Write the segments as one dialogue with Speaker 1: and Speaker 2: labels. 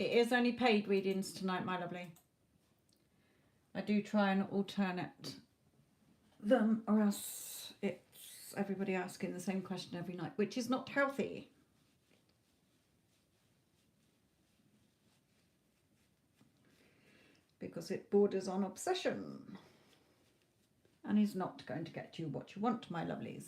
Speaker 1: It is only paid readings tonight, my lovely. I do try and alternate them, or else it's everybody asking the same question every night, which is not healthy. Because it borders on obsession. And is not going to get you what you want, my lovelies.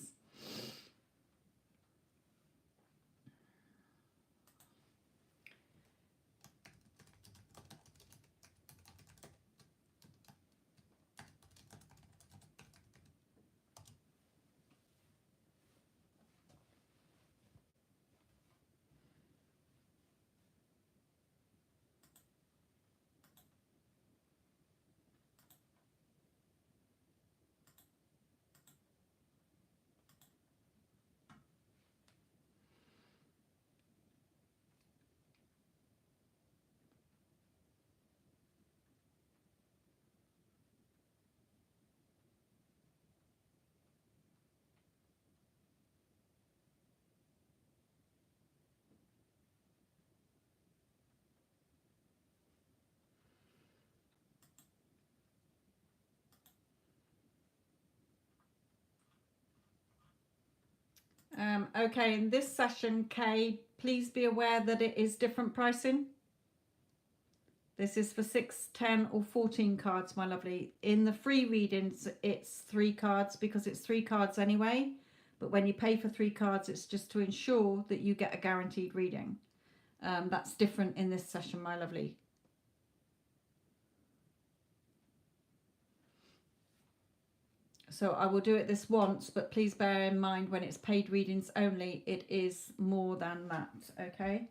Speaker 1: Okay, in this session, Kay, please be aware that it is different pricing. This is for 6, 10 or 14 cards, my lovely. In the free readings, it's 3 cards because it's 3 cards anyway. But when you pay for 3 cards, it's just to ensure that you get a guaranteed reading. That's different in this session, my lovely. So I will do it this once, but please bear in mind when it's paid readings only, it is more than that, okay?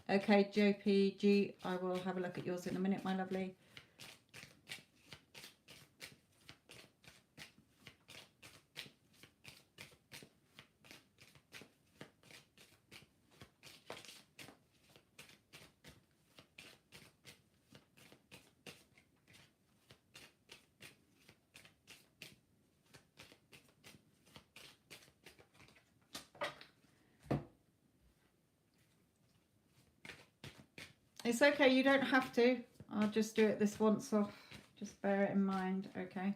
Speaker 1: Okay, JPG, I will have a look at yours in a minute, my lovely. It's okay, you don't have to. I'll just do it this once off. Just bear it in mind, okay?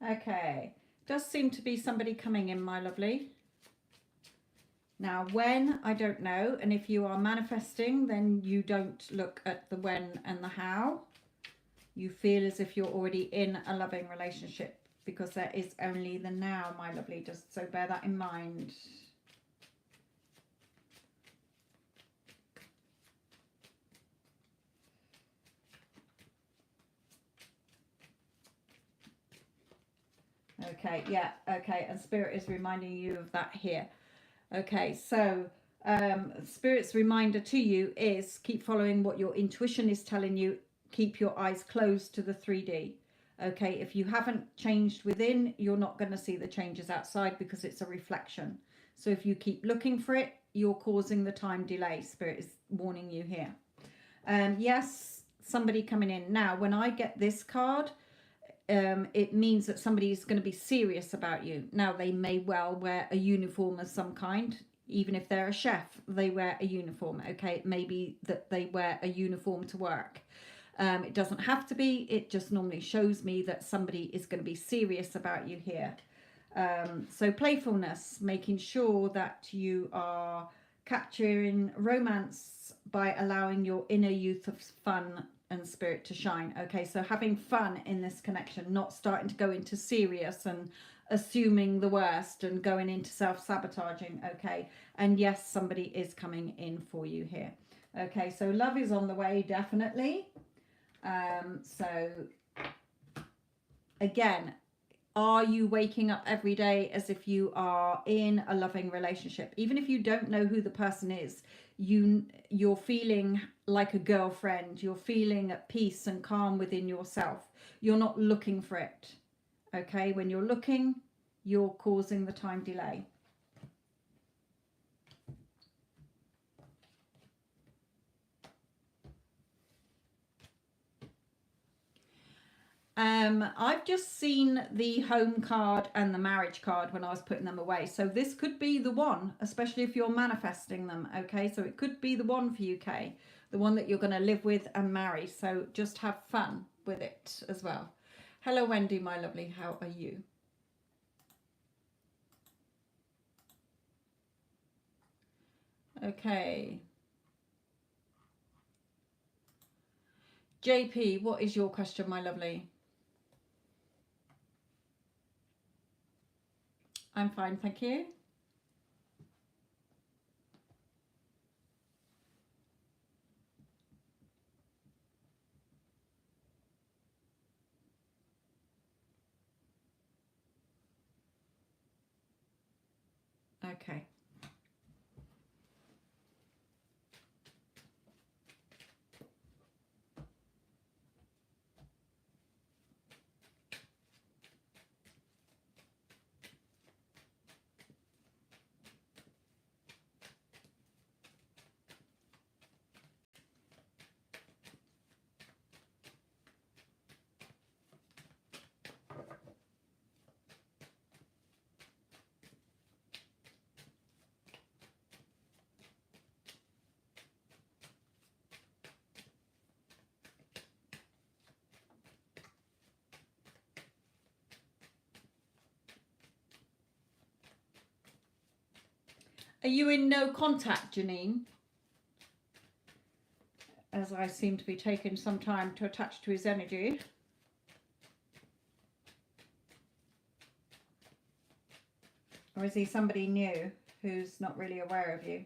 Speaker 1: Okay, does seem to be somebody coming in, my lovely. Now, when, I don't know, and if you are manifesting, then you don't look at the when and the how. You feel as if you're already in a loving relationship because there is only the now, my lovely, just so bear that in mind. Okay, yeah, okay, and Spirit is reminding you of that here. Okay, so Spirit's reminder to you is keep following what your intuition is telling you. Keep your eyes closed to the 3D. Okay, if you haven't changed within, you're not going to see the changes outside because it's a reflection. So if you keep looking for it, you're causing the time delay. Spirit is warning you here. Yes, somebody coming in. Now, when I get this card, it means that somebody is going to be serious about you. Now, they may well wear a uniform of some kind. Even if they're a chef, they wear a uniform. Okay, it may be that they wear a uniform to work. It doesn't have to be. It just normally shows me that somebody is going to be serious about you here. So playfulness, making sure that you are capturing romance by allowing your inner youth of fun and spirit to shine. Okay, so having fun in this connection, not starting to go into serious and assuming the worst and going into self-sabotaging. Okay, and yes, somebody is coming in for you here. Okay, so love is on the way, definitely. So again, are you waking up every day as if you are in a loving relationship? Even if you don't know who the person is, you're feeling like a girlfriend. You're feeling at peace and calm within yourself. You're not looking for it. Okay, when you're looking, you're causing the time delay. I've just seen the home card and the marriage card when I was putting them away. So this could be the one, especially if you're manifesting them. Okay, so it could be the one for you, Kay, the one that you're going to live with and marry. So just have fun with it as well. Hello, Wendy, my lovely. How are you? Okay. JP, what is your question, my lovely? I'm fine, thank you. Okay. Are you in no contact, Janine? As I seem to be taking some time to attach to his energy. Or is he somebody new who's not really aware of you?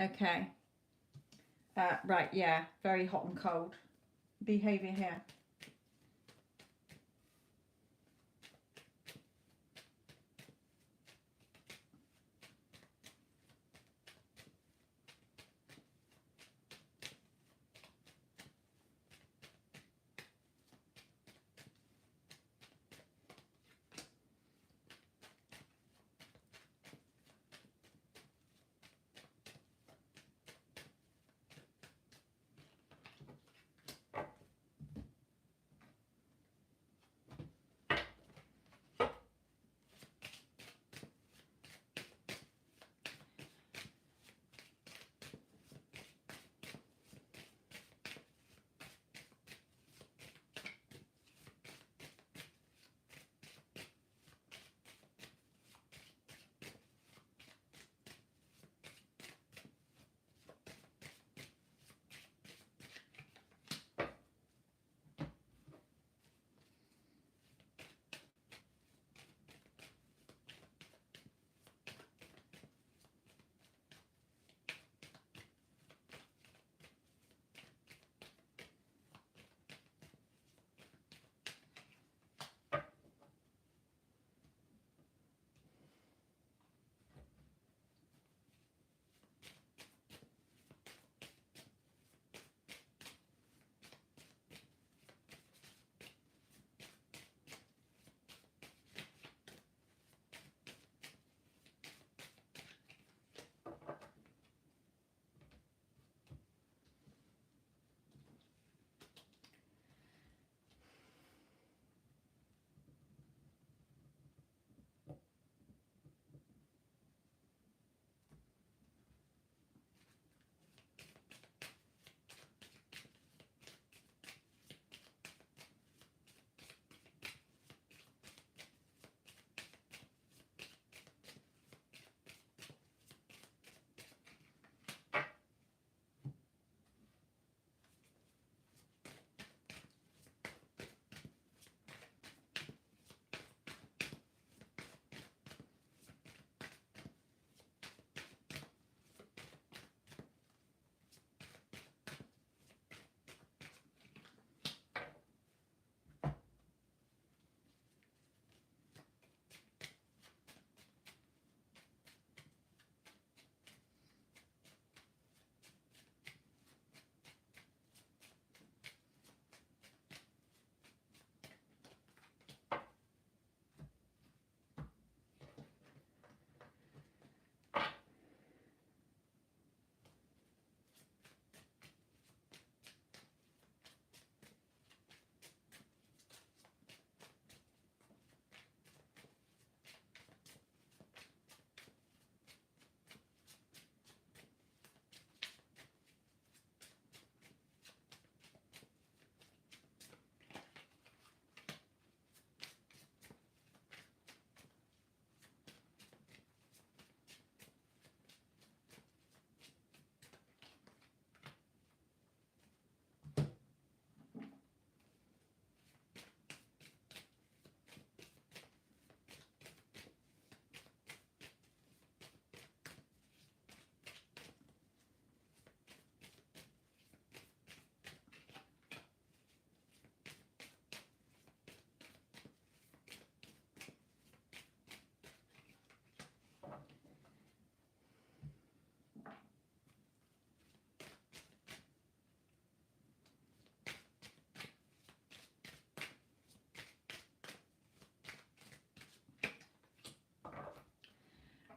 Speaker 1: Okay. Right, yeah. Very hot and cold behavior here.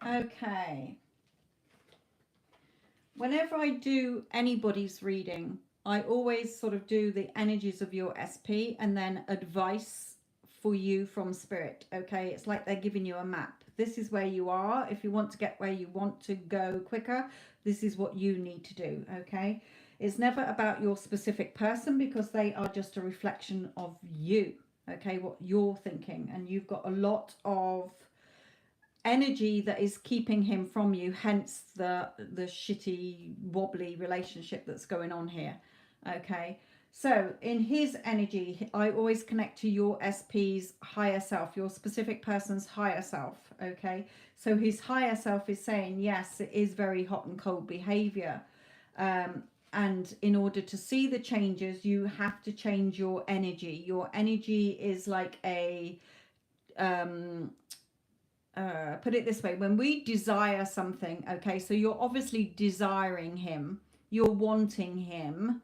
Speaker 1: Okay. Whenever I do anybody's reading, I always sort of do the energies of your SP and then advice for you from spirit. Okay, it's like they're giving you a map. This is where you are. If you want to get where you want to go quicker, this is what you need to do. Okay, it's never about your specific person because they are just a reflection of you. Okay, what you're thinking, and you've got a lot of energy that is keeping him from you, hence the shitty wobbly relationship that's going on here. Okay, so in his energy, I always connect to your SP's higher self, your specific person's higher self. Okay, so his higher self is saying yes, it is very hot and cold behavior, and in order to see the changes, you have to change your energy. Your energy is like a put it this way, when we desire something, okay, so you're obviously desiring him, you're wanting him,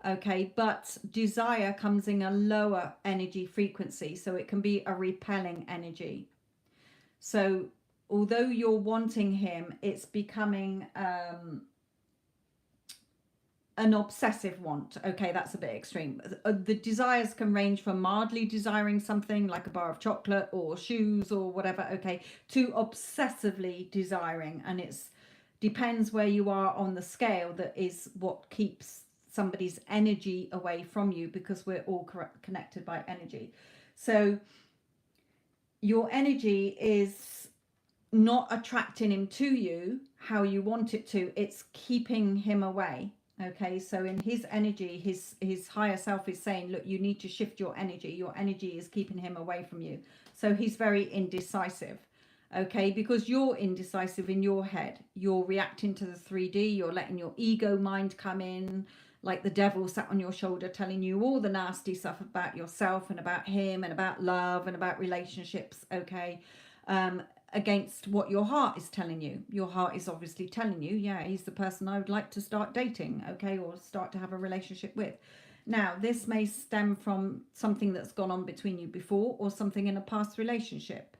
Speaker 1: okay, but desire comes in a lower energy frequency, so it can be a repelling energy. So although you're wanting him, it's becoming an obsessive want. Okay, that's a bit extreme. The desires can range from mildly desiring something like a bar of chocolate or shoes or whatever, okay, to obsessively desiring, and it's depends where you are on the scale. That is what keeps somebody's energy away from you, because we're all connected by energy. So your energy is not attracting him to you how you want it to, it's keeping him away. Okay, so in his energy, his higher self is saying, look, you need to shift your energy. Your energy is keeping him away from you. So he's very indecisive. Okay, because you're indecisive in your head. You're reacting to the 3D. You're letting your ego mind come in, like the devil sat on your shoulder telling you all the nasty stuff about yourself and about him and about love and about relationships. Okay, against what your heart is telling you. Your heart is obviously telling you, yeah, he's the person I would like to start dating, okay, or start to have a relationship with. Now, this may stem from something that's gone on between you before, or something in a past relationship.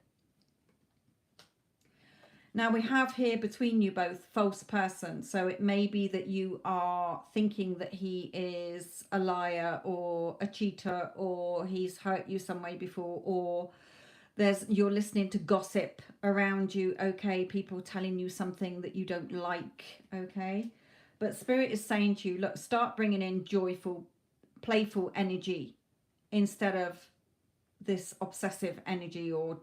Speaker 1: Now, we have here between you both false person. So it may be that you are thinking that he is a liar or a cheater, or he's hurt you some way before, or you're listening to gossip around you, okay, people telling you something that you don't like, okay, but spirit is saying to you, look, start bringing in joyful, playful energy instead of this obsessive energy, or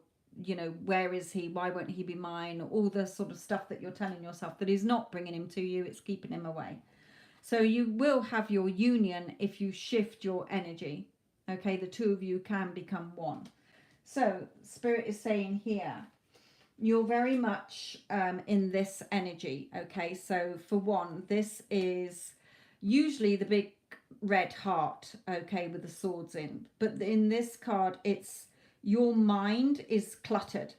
Speaker 1: where is he, why won't he be mine, all the sort of stuff that you're telling yourself that is not bringing him to you, it's keeping him away. So you will have your union if you shift your energy, okay, the two of you can become one. So spirit is saying here, you're very much in this energy. Okay, so for one, this is usually the big red heart, okay, with the swords in. But in this card, it's your mind is cluttered,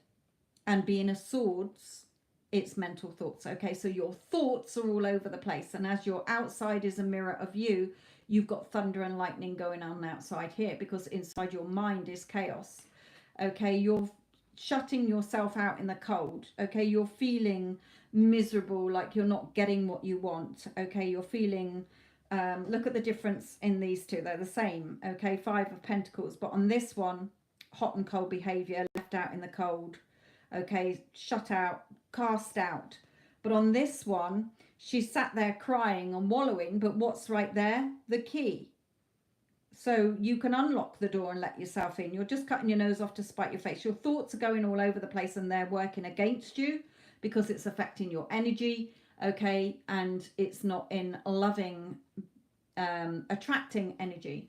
Speaker 1: and being a swords, it's mental thoughts. Okay, so your thoughts are all over the place, and as your outside is a mirror of you, you've got thunder and lightning going on outside here, because inside your mind is chaos. Okay, you're shutting yourself out in the cold. Okay, you're feeling miserable, like you're not getting what you want. Okay, you're feeling look at the difference in these two, they're the same. Okay, 5 of Pentacles, but on this one, hot and cold behavior, left out in the cold. Okay, shut out, cast out. But on this one, she sat there crying and wallowing, but what's right there? The key. So you can unlock the door and let yourself in. You're just cutting your nose off to spite your face. Your thoughts are going all over the place, and they're working against you because it's affecting your energy, okay? And it's not in loving, attracting energy.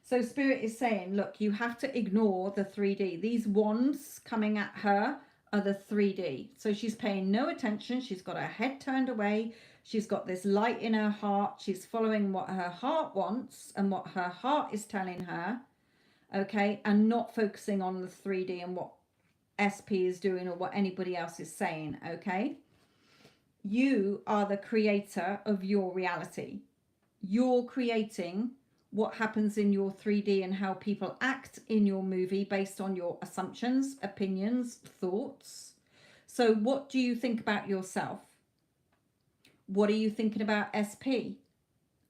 Speaker 1: So spirit is saying, look, you have to ignore the 3D. These wands coming at her are the 3D. So she's paying no attention. She's got her head turned away. She's got this light in her heart. She's following what her heart wants and what her heart is telling her, okay, and not focusing on the 3D and what SP is doing or what anybody else is saying, okay? You are the creator of your reality. You're creating what happens in your 3D and how people act in your movie based on your assumptions, opinions, thoughts. So what do you think about yourself? What are you thinking about SP?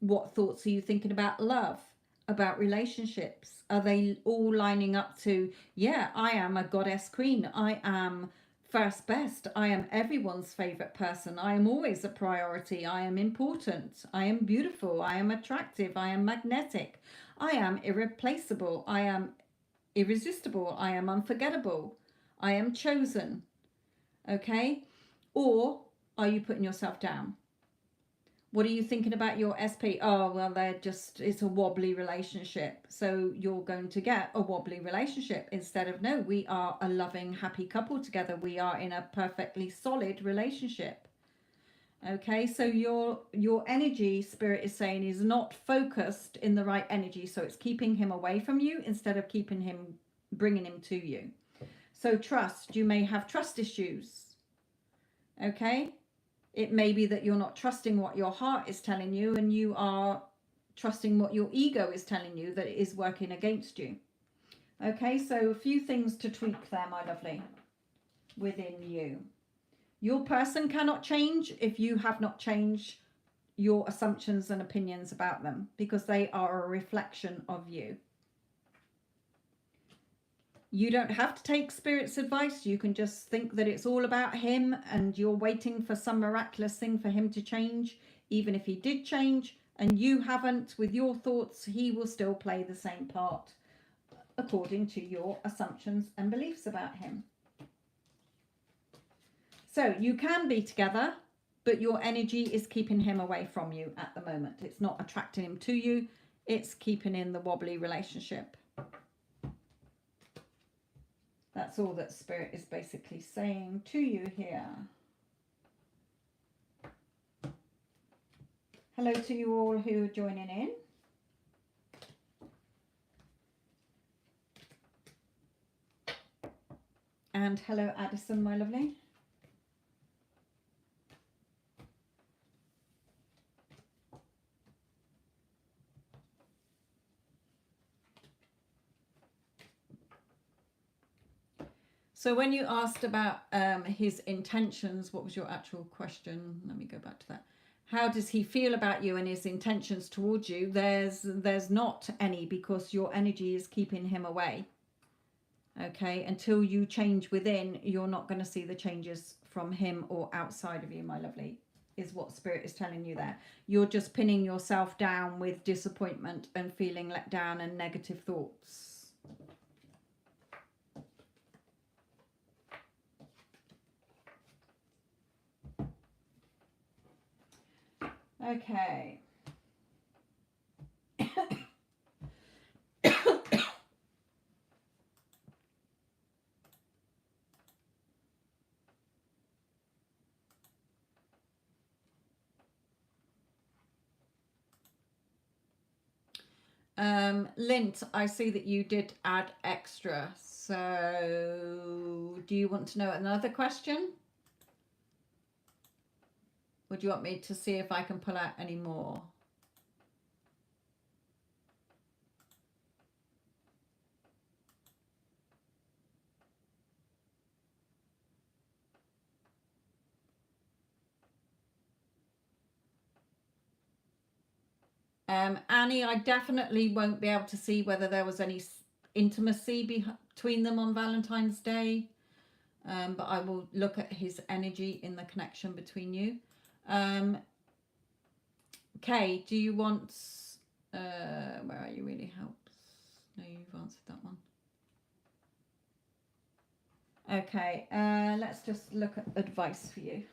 Speaker 1: What thoughts are you thinking about love, about relationships? Are they all lining up to, yeah, I am a goddess queen. I am first best. I am everyone's favorite person. I am always a priority. I am important. I am beautiful. I am attractive. I am magnetic. I am irreplaceable. I am irresistible. I am unforgettable. I am chosen. Okay? Or are you putting yourself down? What are you thinking about your SP? Oh, well, it's a wobbly relationship. So you're going to get a wobbly relationship instead of, no, we are a loving, happy couple together. We are in a perfectly solid relationship. Okay, so your energy, Spirit is saying, is not focused in the right energy. So it's keeping him away from you instead of bringing him to you. So trust, you may have trust issues. Okay. It may be that you're not trusting what your heart is telling you, and you are trusting what your ego is telling you that it is working against you. Okay, so a few things to tweak there, my lovely, within you. Your person cannot change if you have not changed your assumptions and opinions about them, because they are a reflection of you. You don't have to take Spirit's advice. You can just think that it's all about him and you're waiting for some miraculous thing for him to change. Even if he did change and you haven't, with your thoughts, he will still play the same part according to your assumptions and beliefs about him. So you can be together, but your energy is keeping him away from you at the moment. It's not attracting him to you. It's keeping in the wobbly relationship. That's all that Spirit is basically saying to you here. Hello to you all who are joining in. And hello, Addison, my lovely. So when you asked about his intentions, what was your actual question? Let me go back to that. How does he feel about you and his intentions towards you? There's not any, because your energy is keeping him away. Okay, until you change within, you're not going to see the changes from him or outside of you, my lovely, is what Spirit is telling you there. You're just pinning yourself down with disappointment and feeling let down and negative thoughts. Okay. Lint, I see that you did add extra. So do you want to know another question? Or do you want me to see if I can pull out any more? Annie, I definitely won't be able to see whether there was any intimacy between them on Valentine's Day. But I will look at his energy in the connection between you. Kay, do you want... where are you? Really helps. No, you've answered that one. Okay, let's just look at advice for you.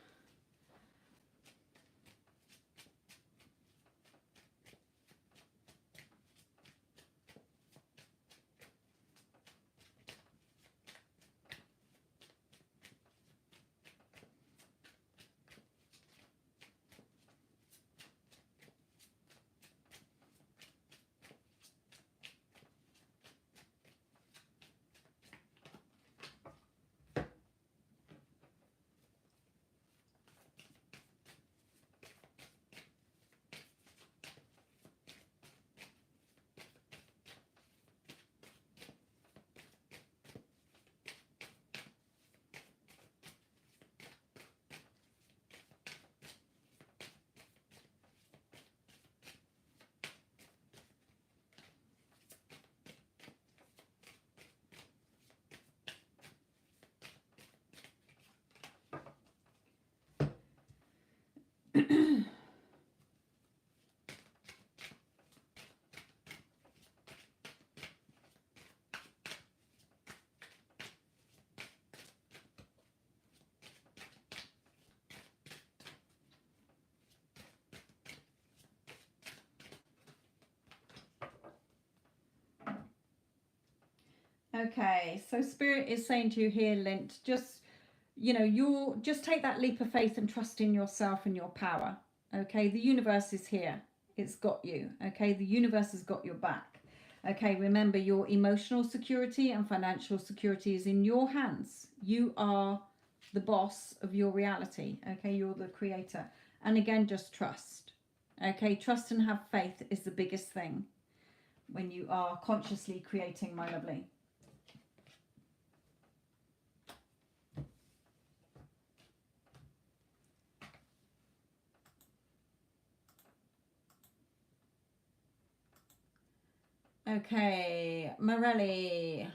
Speaker 1: Okay, so Spirit is saying to you here, Lint, just, just take that leap of faith and trust in yourself and your power. Okay, the universe is here. It's got you. Okay, the universe has got your back. Okay, remember your emotional security and financial security is in your hands. You are the boss of your reality. Okay, you're the creator. And again, just trust. Okay, trust and have faith is the biggest thing when you are consciously creating, my lovely. Okay, Morelli.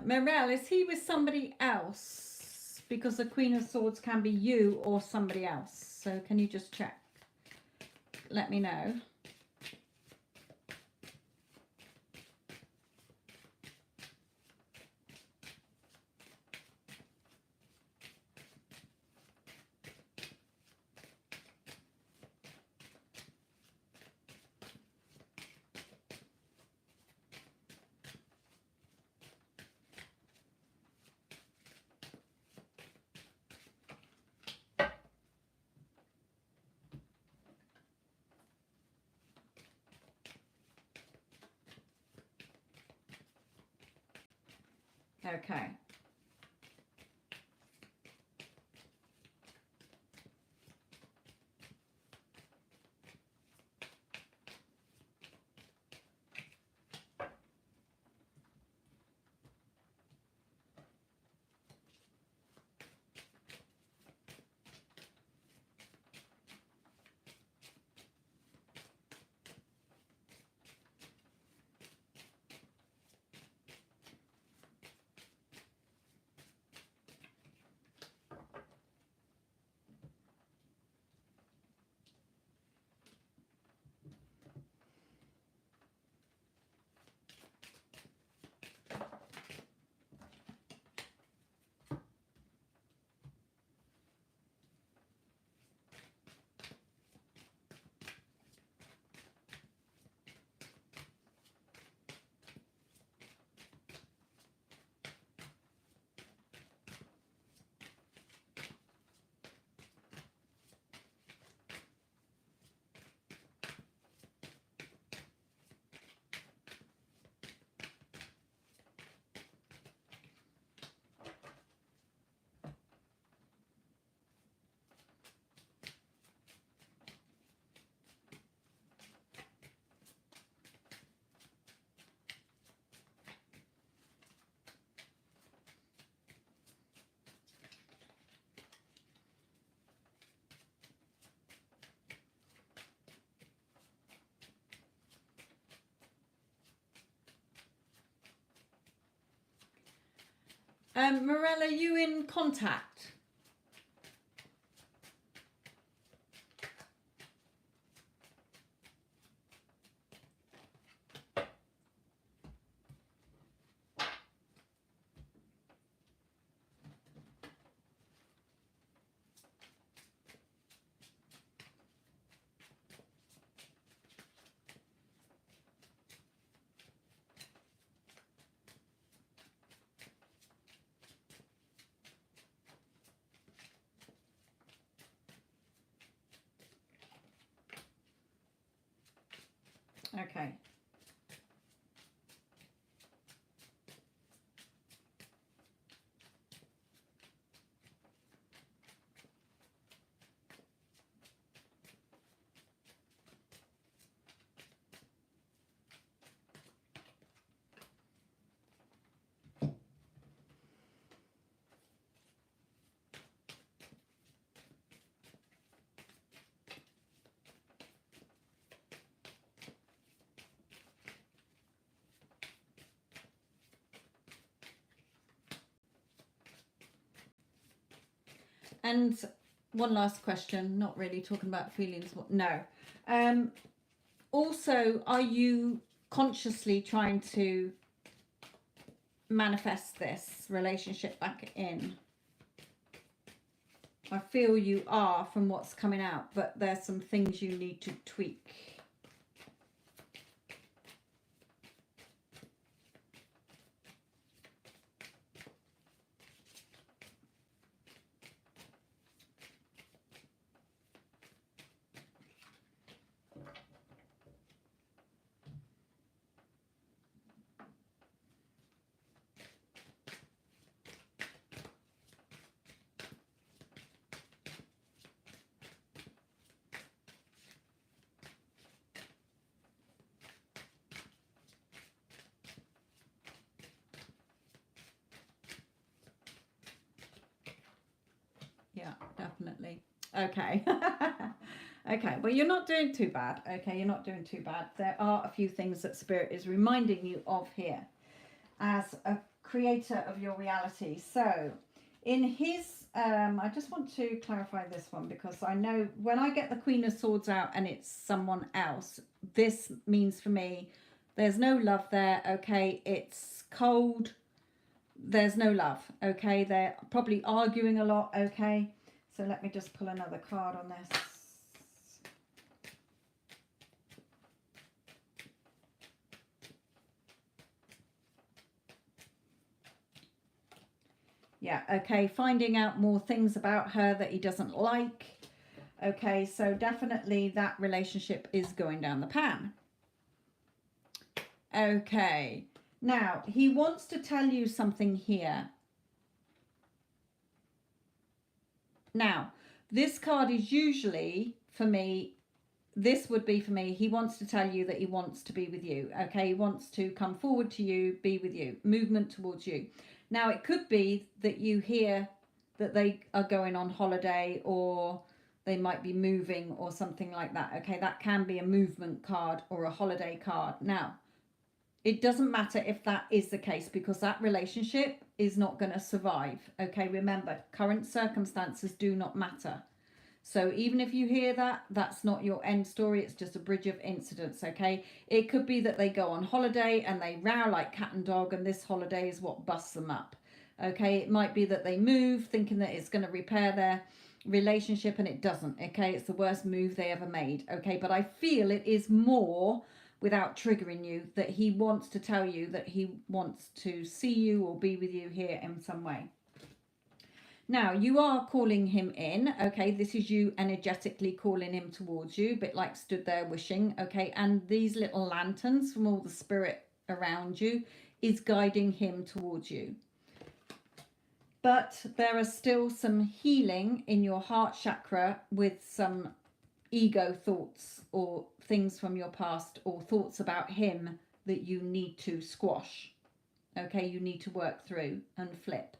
Speaker 1: Morel, is he with somebody else? Because the Queen of Swords can be you or somebody else. So can you just check? Let me know. Okay. Morella, are you in contact? Okay. And one last question, not really talking about feelings. No. Also, are you consciously trying to manifest this relationship back in? I feel you are from what's coming out, but there's some things you need to tweak. Yeah, definitely. Okay. Okay, well, you're not doing too bad. Okay, you're not doing too bad. There are a few things that Spirit is reminding you of here as a creator of your reality. So, in his, I just want to clarify this one because I know when I get the Queen of Swords out and it's someone else, this means for me, there's no love there. Okay, it's cold. There's no love. Okay, they're probably arguing a lot. Okay, so let me just pull another card on this. Yeah, okay, finding out more things about her that he doesn't like. Okay, so definitely that relationship is going down the pan. Okay, now he wants to tell you something here. Now, this card is usually, for me, this would be for me, he wants to tell you that he wants to be with you. Okay, he wants to come forward to you, be with you, movement towards you. Now, it could be that you hear that they are going on holiday or they might be moving or something like that. Okay, that can be a movement card or a holiday card. Now, it doesn't matter if that is the case because that relationship is not going to survive. Okay, remember, current circumstances do not matter. So even if you hear that, that's not your end story. It's just a bridge of incidents, okay? It could be that they go on holiday and they row like cat and dog and this holiday is what busts them up, okay? It might be that they move thinking that it's going to repair their relationship and it doesn't, okay? It's the worst move they ever made, okay? But I feel it is more, without triggering you, that he wants to tell you that he wants to see you or be with you here in some way. Now, you are calling him in, okay? This is you energetically calling him towards you, a bit like stood there wishing, okay? And these little lanterns from all the spirit around you is guiding him towards you. But there are still some healing in your heart chakra with some ego thoughts or things from your past or thoughts about him that you need to squash, okay? You need to work through and flip.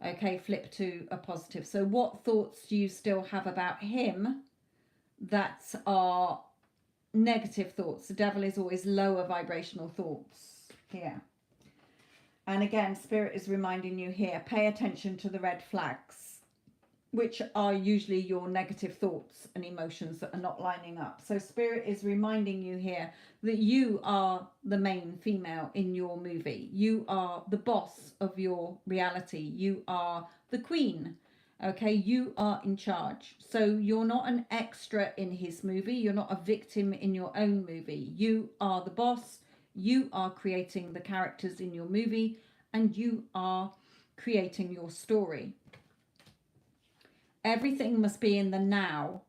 Speaker 1: Okay, flip to a positive. So what thoughts do you still have about him that are negative thoughts? The devil is always lower vibrational thoughts here. And again, Spirit is reminding you here, pay attention to the red flags, which are usually your negative thoughts and emotions that are not lining up. So Spirit is reminding you here that you are the main female in your movie. You are the boss of your reality. You are the queen. Okay, you are in charge. So you're not an extra in his movie. You're not a victim in your own movie. You are the boss. You are creating the characters in your movie, and you are creating your story. Everything must be in the now.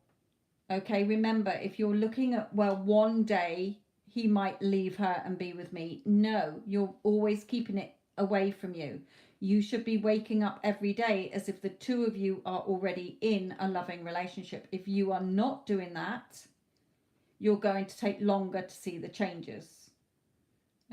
Speaker 1: Okay, remember, if you're looking at, well, one day he might leave her and be with me. No, you're always keeping it away from you. You should be waking up every day as if the two of you are already in a loving relationship. If you are not doing that, you're going to take longer to see the changes.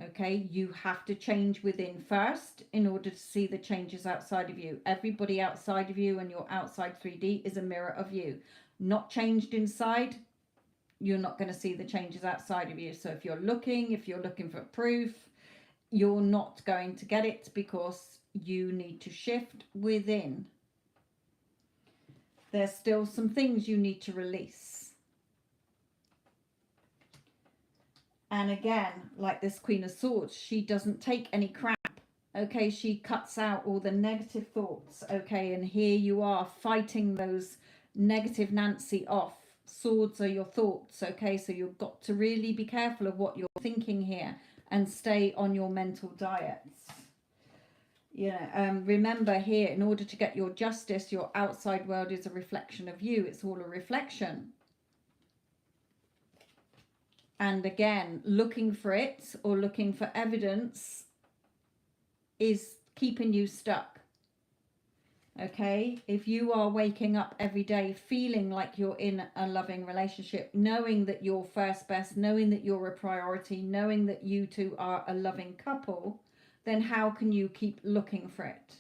Speaker 1: Okay, you have to change within first in order to see the changes outside of you. Everybody outside of you and your outside 3D is a mirror of you. Not changed inside, you're not going to see the changes outside of you. So if you're looking for proof, you're not going to get it, because you need to shift within. There's still some things you need to release. And again, like this Queen of Swords, she doesn't take any crap. Okay, she cuts out all the negative thoughts. Okay, and here you are fighting those negative Nancy off. Swords are your thoughts. Okay, so you've got to really be careful of what you're thinking here and stay on your mental diets. You know, remember here, in order to get your justice, your outside world is a reflection of you. It's all a reflection. And again, looking for it or looking for evidence is keeping you stuck. Okay, if you are waking up every day feeling like you're in a loving relationship, knowing that you're first best, knowing that you're a priority, knowing that you two are a loving couple, then how can you keep looking for it?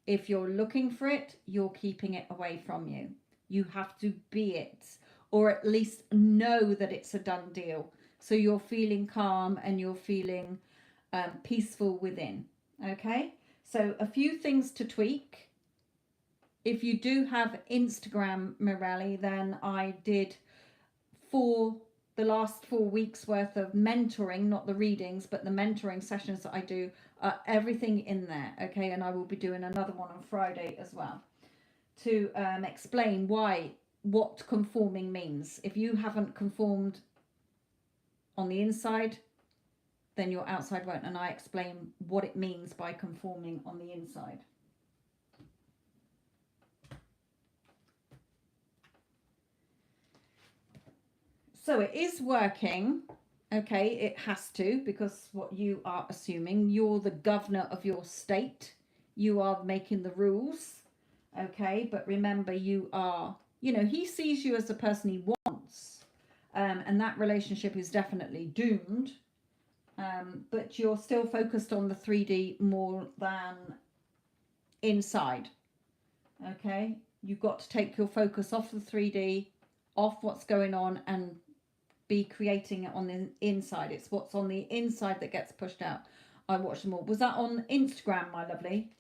Speaker 1: If you're looking for it, you're keeping it away from you. You have to be it, or at least know that it's a done deal. So you're feeling calm and you're feeling peaceful within. Okay, so a few things to tweak. If you do have Instagram, Morelli, then I did the last 4 weeks worth of mentoring, not the readings, but the mentoring sessions that I do, everything in there. Okay, and I will be doing another one on Friday as well to explain what conforming means. If you haven't conformed on the inside, then your outside won't, and I explain what it means by conforming on the inside. So it is working. Okay, it has to, because what you are assuming, you're the governor of your state. You are making the rules. Okay, but remember, you are, he sees you as the person he wants, and that relationship is definitely doomed, but you're still focused on the 3D more than inside. Okay, you've got to take your focus off the 3D, off what's going on, and be creating it on the inside. It's what's on the inside that gets pushed out. I watched them all. Was that on Instagram, my lovely?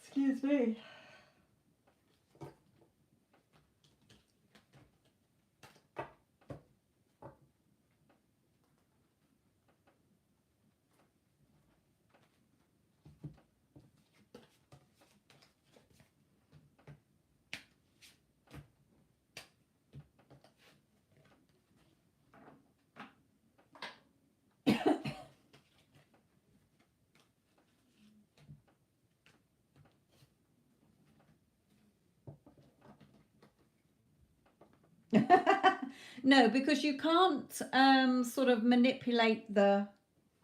Speaker 1: Excuse me. No, because you can't sort of manipulate the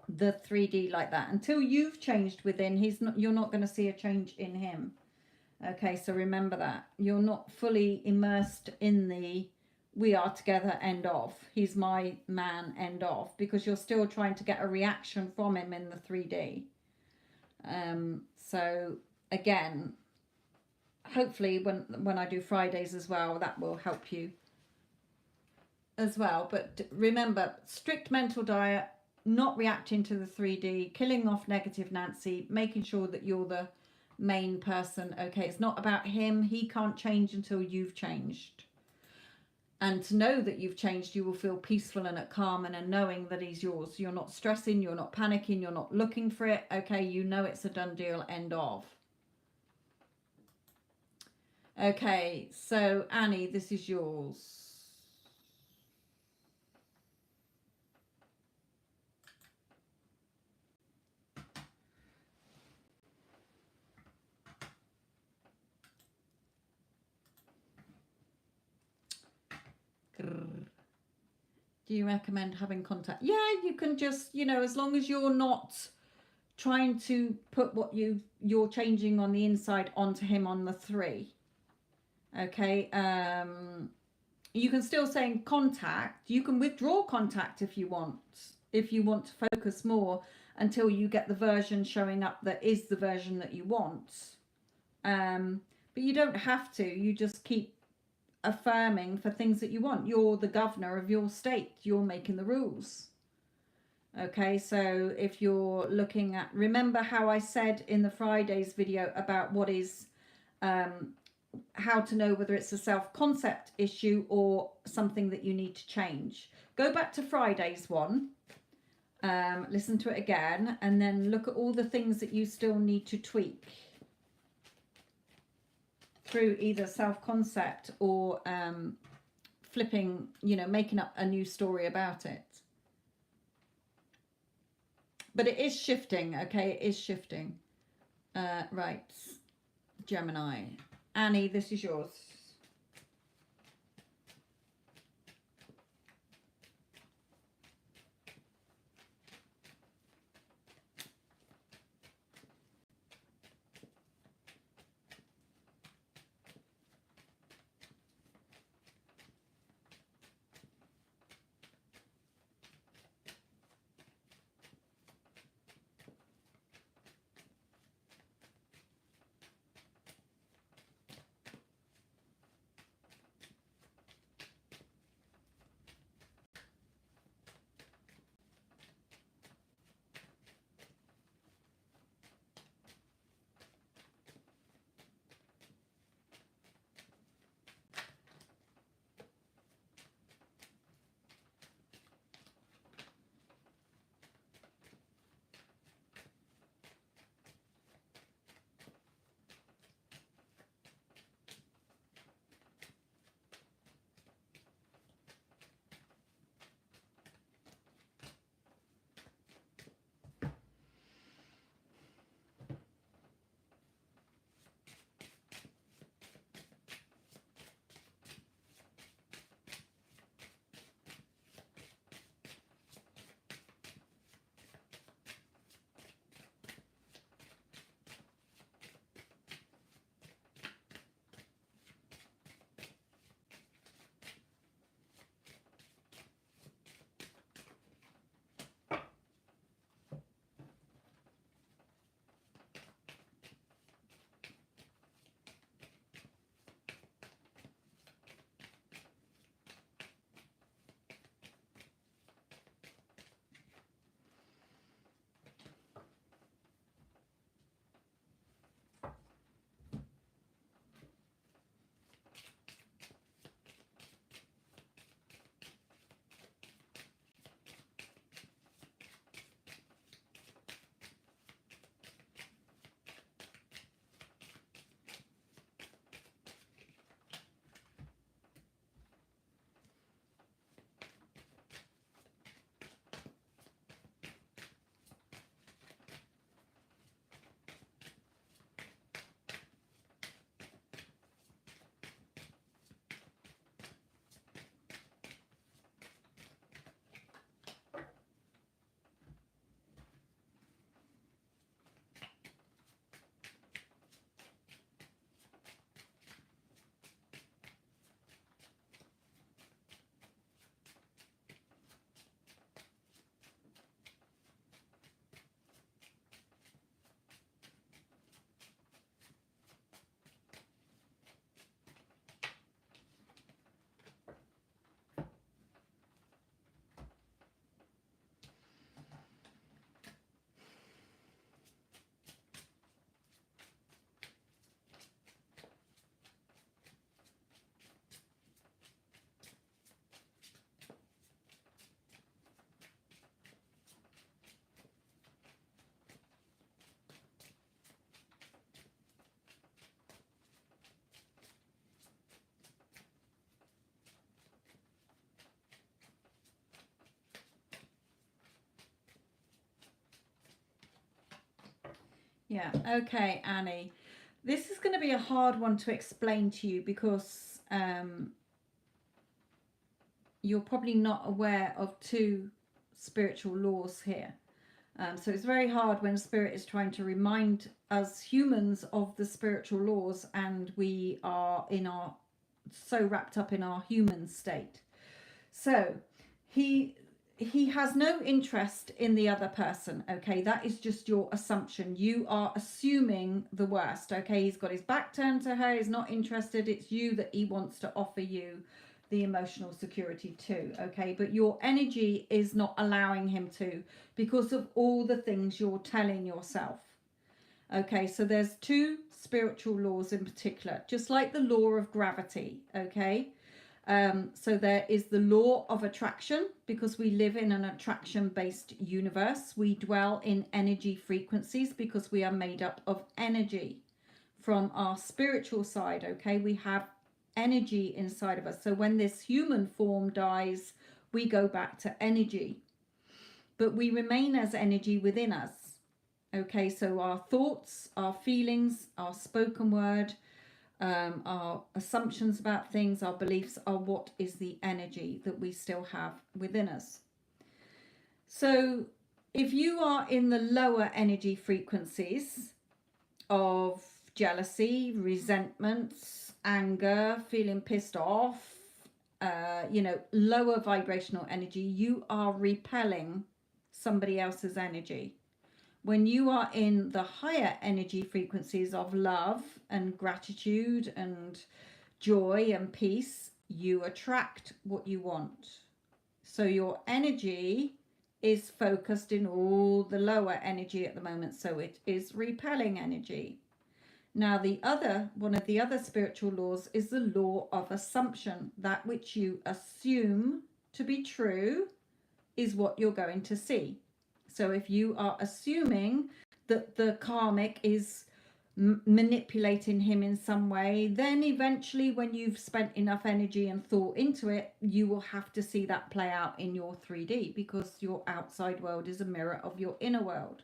Speaker 1: 3D like that until you've changed within. You're not going to see a change in him. Okay, so remember that you're not fully immersed in the we are together end of, he's my man end of, because you're still trying to get a reaction from him in the 3D. So again, hopefully when I do Fridays as well, that will help you as well. But remember, strict mental diet, not reacting to the 3D, killing off negative Nancy, making sure that you're the main person. Okay, it's not about him. He can't change until you've changed. And to know that you've changed, you will feel peaceful and at calm and knowing that he's yours. You're not stressing, you're not panicking, you're not looking for it. Okay, you know it's a done deal, end of. Okay, so Annie, this is yours. Do you recommend having contact? Yeah, you can just, you know, as long as you're not trying to put what you're changing on the inside onto him on the 3. Okay, you can still say in contact. You can withdraw contact if you want to focus more until you get the version showing up that is the version that you want. But you don't have to. You just keep affirming for things that you want. You're the governor of your state. You're making the rules. Okay, so if you're looking at, remember how I said in the Fridays video about what is how to know whether it's a self-concept issue or something that you need to change. Go back to Friday's one, listen to it again, and then look at all the things that you still need to tweak through either self-concept or flipping, you know, making up a new story about it. But it is shifting, okay? It is shifting. Right, Gemini. Annie, this is yours. Yeah. Okay, Annie. This is going to be a hard one to explain to you because you're probably not aware of two spiritual laws here. So it's very hard when Spirit is trying to remind us humans of the spiritual laws, and we are so wrapped up in our human state. So he has no interest in the other person. Okay, that is just your assumption. You are assuming the worst. Okay, he's got his back turned to her. He's not interested. It's you that he wants to offer you the emotional security too. Okay, but your energy is not allowing him to, because of all the things you're telling yourself. Okay, so there's two spiritual laws in particular, just like the law of gravity. Okay, so there is the law of attraction, because we live in an attraction-based universe. We dwell in energy frequencies because we are made up of energy. From our spiritual side, okay, we have energy inside of us. So when this human form dies, we go back to energy, but we remain as energy within us. Okay, so our thoughts, our feelings, our spoken word, our assumptions about things, our beliefs are what is the energy that we still have within us. So if you are in the lower energy frequencies of jealousy, resentments, anger, feeling pissed off, lower vibrational energy, you are repelling somebody else's energy. When you are in the higher energy frequencies of love and gratitude and joy and peace, you attract what you want. So your energy is focused in all the lower energy at the moment, so it is repelling energy. Now one of the other spiritual laws is the law of assumption. That which you assume to be true is what you're going to see. So if you are assuming that the karmic is manipulating him in some way, then eventually when you've spent enough energy and thought into it, you will have to see that play out in your 3D, because your outside world is a mirror of your inner world.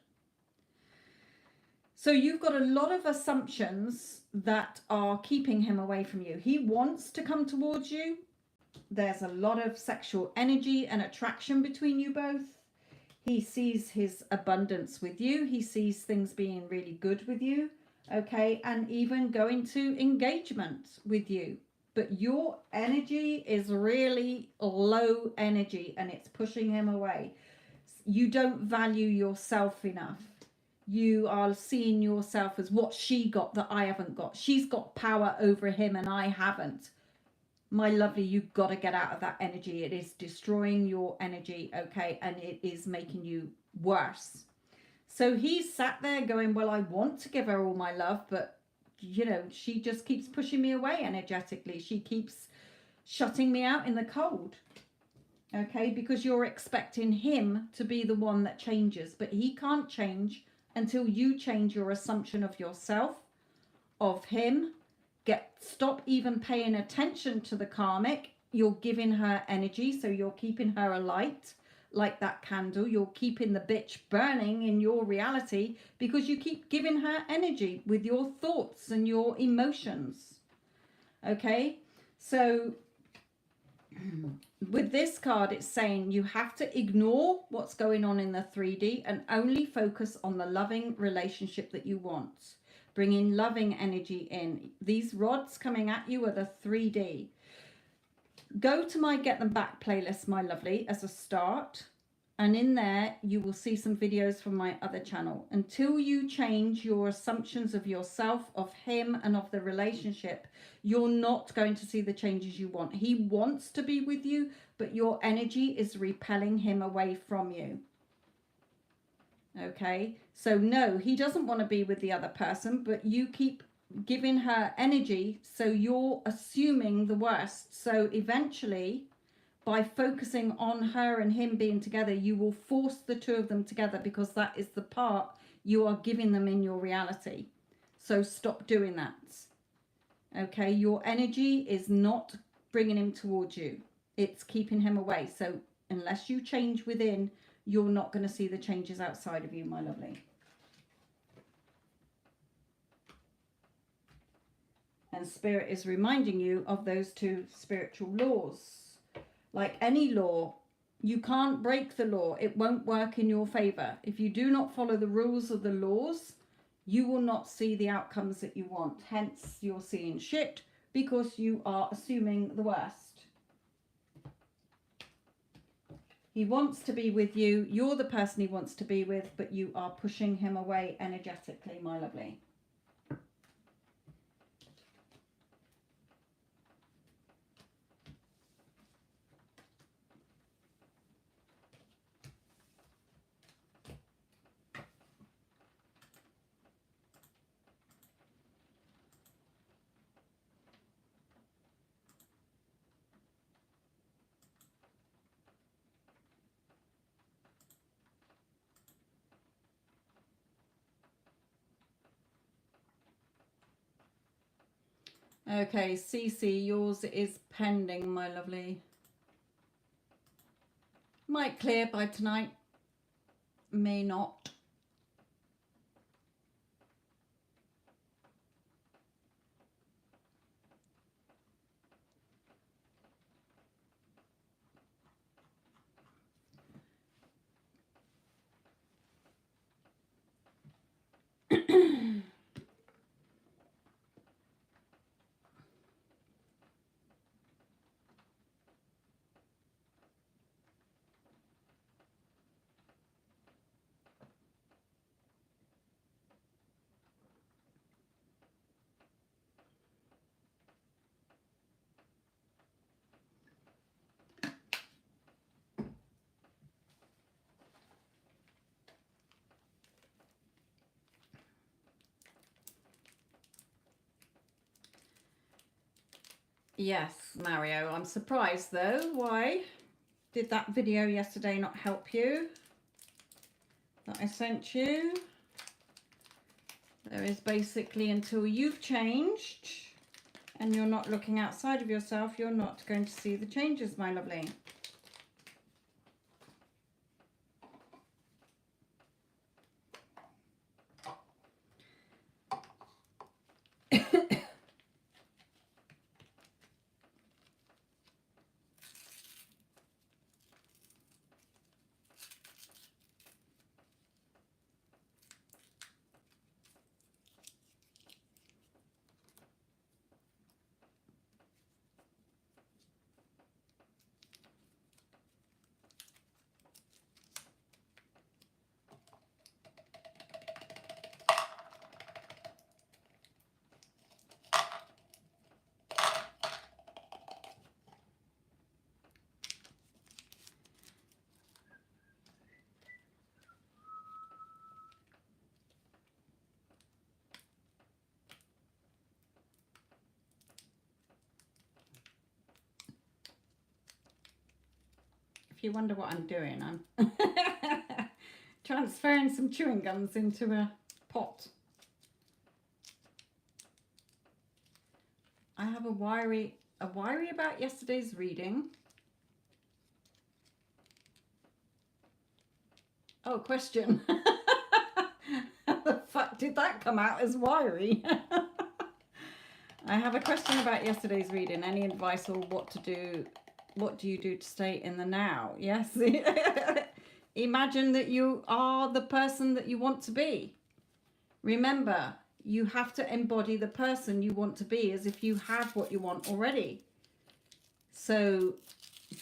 Speaker 1: So you've got a lot of assumptions that are keeping him away from you. He wants to come towards you. There's a lot of sexual energy and attraction between you both. He sees his abundance with you. He sees things being really good with you. Okay, and even going to engagement with you. But your energy is really low energy, and it's pushing him away. You don't value yourself enough. You are seeing yourself as what she got that I haven't got. She's got power over him and I haven't. My lovely, you've got to get out of that energy. It is destroying your energy, okay? And it is making you worse. So he's sat there going, well, I want to give her all my love, but, she just keeps pushing me away energetically. She keeps shutting me out in the cold, okay? Because you're expecting him to be the one that changes, but he can't change until you change your assumption of yourself, of him. Stop even paying attention to the karmic. You're giving her energy, so you're keeping her alight like that candle. You're keeping the bitch burning in your reality because you keep giving her energy with your thoughts and your emotions. Okay, so with this card, it's saying you have to ignore what's going on in the 3D and only focus on the loving relationship that you want. Bringing loving energy in. These rods coming at you are the 3D. Go to my Get Them Back playlist, my lovely, as a start. And in there, you will see some videos from my other channel. Until you change your assumptions of yourself, of him, and of the relationship, you're not going to see the changes you want. He wants to be with you, but your energy is repelling him away from you. Okay, so no, he doesn't want to be with the other person, but you keep giving her energy, so you're assuming the worst. So eventually, by focusing on her and him being together, you will force the two of them together, because that is the part you are giving them in your reality. So stop doing that. Okay, your energy is not bringing him towards you. It's keeping him away. So unless you change within, you're not going to see the changes outside of you, my lovely. And Spirit is reminding you of those two spiritual laws. Like any law, you can't break the law. It won't work in your favor. If you do not follow the rules of the laws, you will not see the outcomes that you want. Hence, you're seeing shit because you are assuming the worst. He wants to be with you. You're the person he wants to be with, but you are pushing him away energetically, my lovely. Okay, Cece, yours is pending, my lovely. Might clear by tonight, may not. Yes, Mario, I'm surprised though. Why did that video yesterday not help you that I sent you? There is basically, until you've changed and you're not looking outside of yourself, you're not going to see the changes, my lovely. If you wonder what I'm doing, I'm transferring some chewing gums into a pot. I have a worry about yesterday's reading. Oh, question. How the fuck did that come out as wiry? I have a question about yesterday's reading. Any advice or what to do? What do you do to stay in the now? Yes. Imagine that you are the person that you want to be. Remember, you have to embody the person you want to be as if you have what you want already. So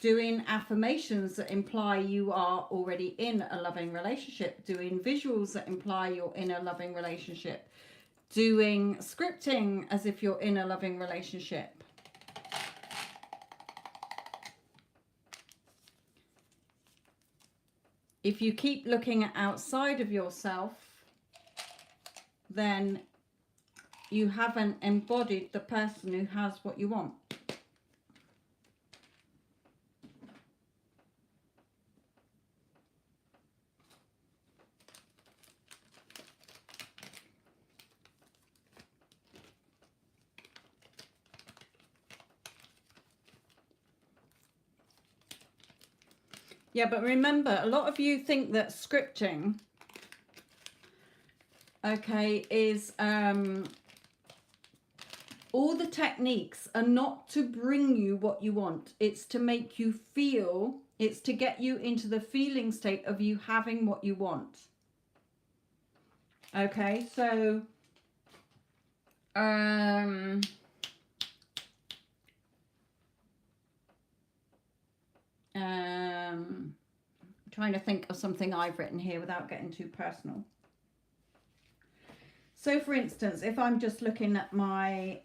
Speaker 1: doing affirmations that imply you are already in a loving relationship, doing visuals that imply you're in a loving relationship, doing scripting as if you're in a loving relationship. If you keep looking outside of yourself, then you haven't embodied the person who has what you want. Yeah, but remember, a lot of you think that scripting, okay, is All the techniques are not to bring you what you want. It's to make you feel, it's to get you into the feeling state of you having what you want. Okay, so trying to think of something I've written here without getting too personal. So for instance, if I'm just looking at my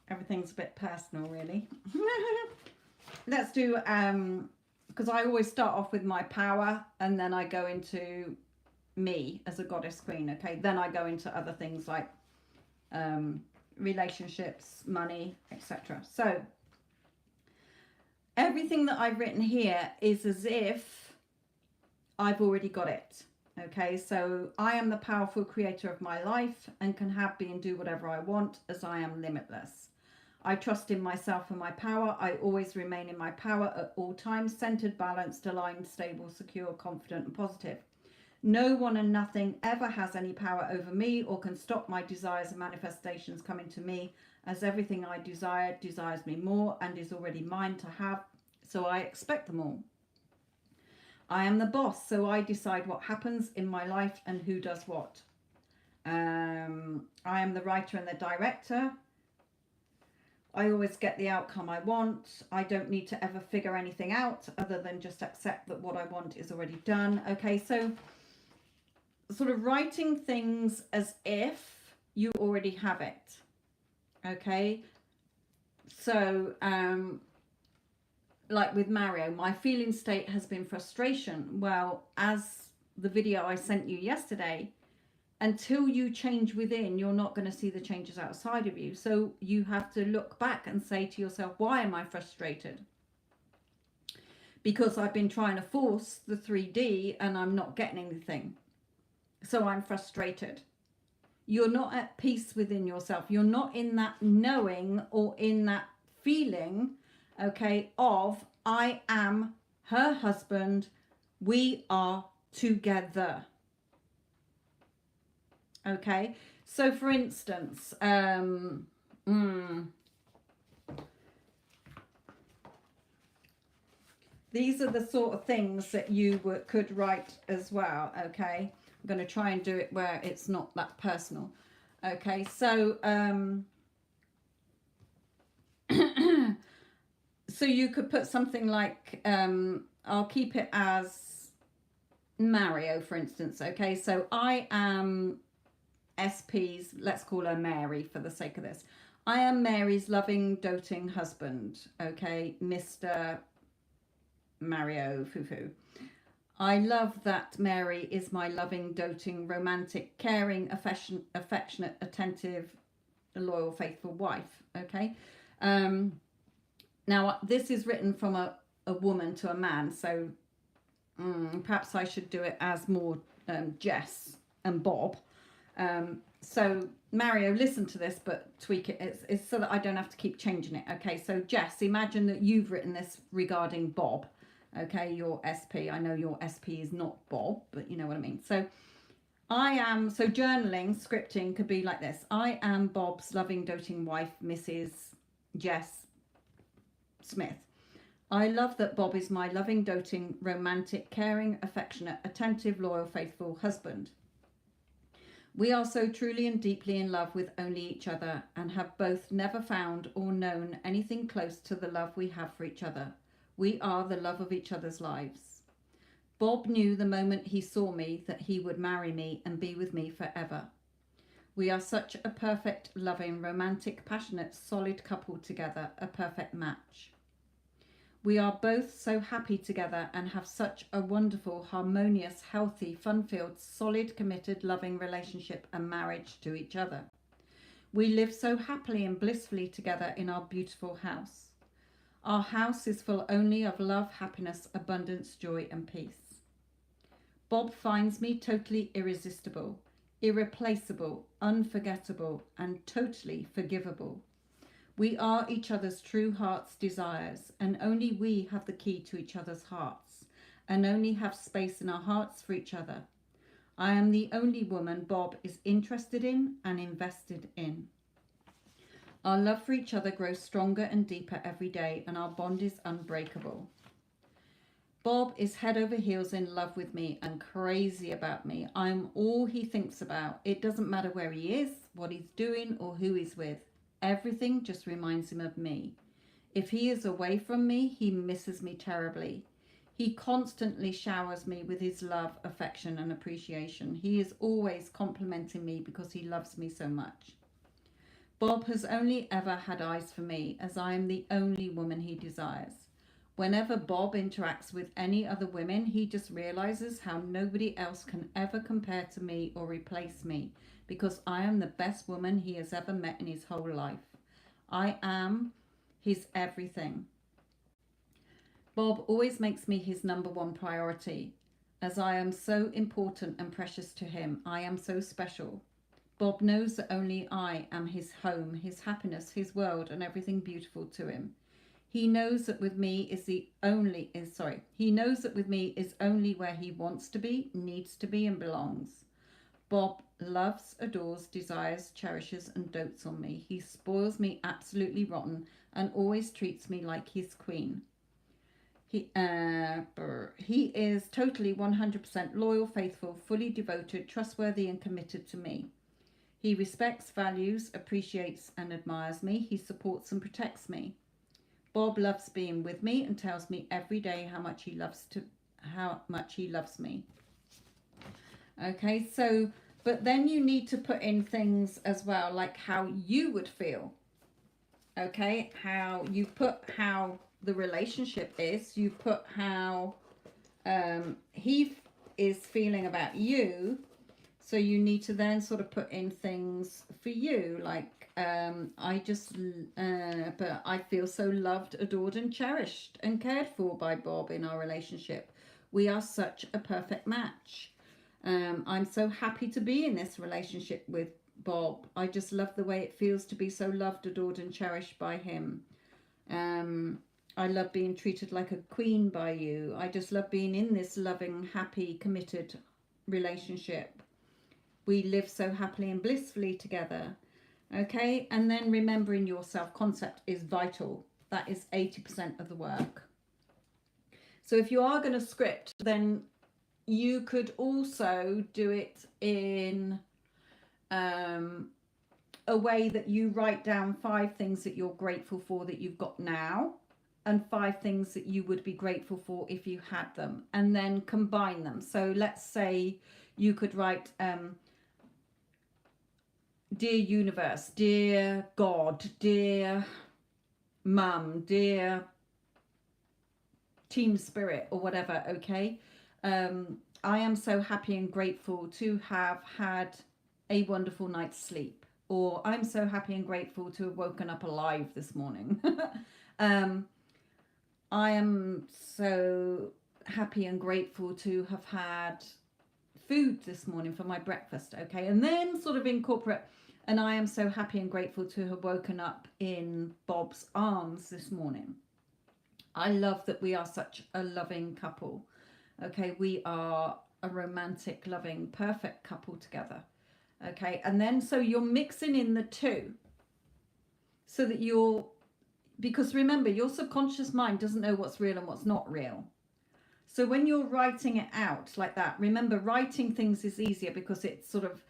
Speaker 1: everything's a bit personal really. Let's do because I always start off with my power and then I go into me as a goddess queen. Okay, then I go into other things like relationships, money, etc. So everything that I've written here is as if I've already got it. Okay, so I am the powerful creator of my life and can have, be, and do whatever I want, as I am limitless. I trust in myself and my power. I always remain in my power at all times, centered, balanced, aligned, stable, secure, confident, and positive. No one and nothing ever has any power over me or can stop my desires and manifestations coming to me, as everything I desire desires me more and is already mine to have, so I expect them all. I am the boss, so I decide what happens in my life and who does what. I am the writer and the director. I always get the outcome I want. I don't need to ever figure anything out other than just accept that what I want is already done. Okay, so sort of writing things as if you already have it. Okay, so like with Mario, my feeling state has been frustration. Well, as the video I sent you yesterday, until you change within, you're not going to see the changes outside of you. So you have to look back and say to yourself, why am I frustrated? Because I've been trying to force the 3D and I'm not getting anything. So I'm frustrated. You're not at peace within yourself. You're not in that knowing or in that feeling, okay, of I am her husband. We are together. Okay, so for instance, these are the sort of things that you could write as well. Okay, I'm going to try and do it where it's not that personal. Okay, so so you could put something like I'll keep it as Mario, for instance. Okay, so I am SP's, let's call her Mary for the sake of this. I am Mary's loving, doting husband. Okay, Mr. Mario Fufu. I love that Mary is my loving, doting, romantic, caring, affectionate, attentive, loyal, faithful wife. Okay. Now this is written from a woman to a man, so perhaps I should do it as more Jess and Bob. So Mario, listen to this, but tweak it. It's so that I don't have to keep changing it. Okay, so Jess, imagine that you've written this regarding Bob. Okay, your SP. I know your SP is not Bob, but you know what I mean. So I am, so journaling, scripting could be like this. I am Bob's loving, doting wife, Mrs. Jess Smith. I love that Bob is my loving, doting, romantic, caring, affectionate, attentive, loyal, faithful husband. We are so truly and deeply in love with only each other and have both never found or known anything close to the love we have for each other. We are the love of each other's lives. Bob knew the moment he saw me that he would marry me and be with me forever. We are such a perfect, loving, romantic, passionate, solid couple together, a perfect match. We are both so happy together and have such a wonderful, harmonious, healthy, fun-filled, solid, committed, loving relationship and marriage to each other. We live so happily and blissfully together in our beautiful house. Our house is full only of love, happiness, abundance, joy, and peace. Bob finds me totally irresistible, irreplaceable, unforgettable, and totally forgivable. We are each other's true heart's desires, and only we have the key to each other's hearts. and only have space in our hearts for each other. I am the only woman Bob is interested in and invested in. Our love for each other grows stronger and deeper every day, and our bond is unbreakable. Bob is head over heels in love with me and crazy about me. I'm all he thinks about. It doesn't matter where he is, what he's doing, or who he's with. Everything just reminds him of me. If he is away from me, he misses me terribly. He constantly showers me with his love, affection, and appreciation. He is always complimenting me because he loves me so much. Bob has only ever had eyes for me, as I am the only woman he desires. Whenever Bob interacts with any other women, he just realizes how nobody else can ever compare to me or replace me, because I am the best woman he has ever met in his whole life. I am his everything. Bob always makes me his number one priority, as I am so important and precious to him. I am so special. Bob knows that only I am his home, his happiness, his world, and everything beautiful to him. He knows that with me He knows that with me is only where he wants to be, needs to be, and belongs. Bob loves, adores, desires, cherishes, and dotes on me. He spoils me absolutely rotten and always treats me like his queen. He is totally 100% loyal, faithful, fully devoted, trustworthy, and committed to me. He respects, values, appreciates, and admires me. He supports and protects me. Bob loves being with me and tells me every day how much he loves me. Okay, so, but then you need to put in things as well, like how you would feel. Okay, how the relationship is. You put how he is feeling about you. So you need to then sort of put in things for you, like but I feel so loved, adored, and cherished and cared for by Bob in our relationship. We are such a perfect match. I'm so happy to be in this relationship with Bob. I just love the way it feels to be so loved, adored, and cherished by him. I love being treated like a queen by you. I just love being in this loving, happy, committed relationship. We live so happily and blissfully together. Okay, and then remembering your self-concept is vital. That is 80% of the work. So if you are going to script, then you could also do it in a way that you write down 5 things that you're grateful for that you've got now, and 5 things that you would be grateful for if you had them, and then combine them. So let's say you could write dear universe, dear God, dear mum, dear team spirit, or whatever. Okay, I am so happy and grateful to have had a wonderful night's sleep, or I'm so happy and grateful to have woken up alive this morning. I am so happy and grateful to have had food this morning for my breakfast. Okay, and then sort of incorporate, and I am so happy and grateful to have woken up in Bob's arms this morning. I love that we are such a loving couple. Okay, we are a romantic, loving, perfect couple together. Okay, and then so you're mixing in the two so that because remember, your subconscious mind doesn't know what's real and what's not real. So when you're writing it out like that, remember, writing things is easier because it sort of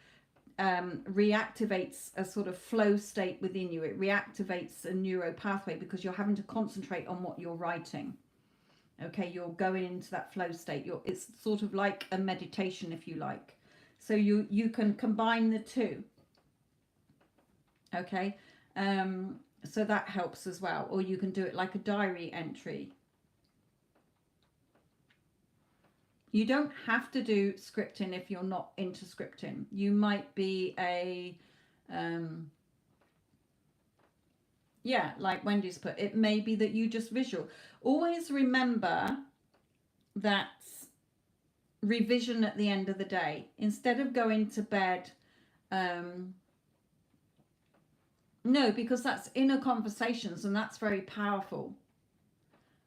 Speaker 1: reactivates a sort of flow state within you. It reactivates a neuro pathway because you're having to concentrate on what you're writing. Okay, you're going into that flow state. It's sort of like a meditation, if you like. So you can combine the two. Okay, so that helps as well. Or you can do it like a diary entry. You don't have to do scripting if you're not into scripting. You might be like Wendy's put, it may be that you just visual. Always remember that revision at the end of the day. Instead of going to bed, no, because that's inner conversations and that's very powerful.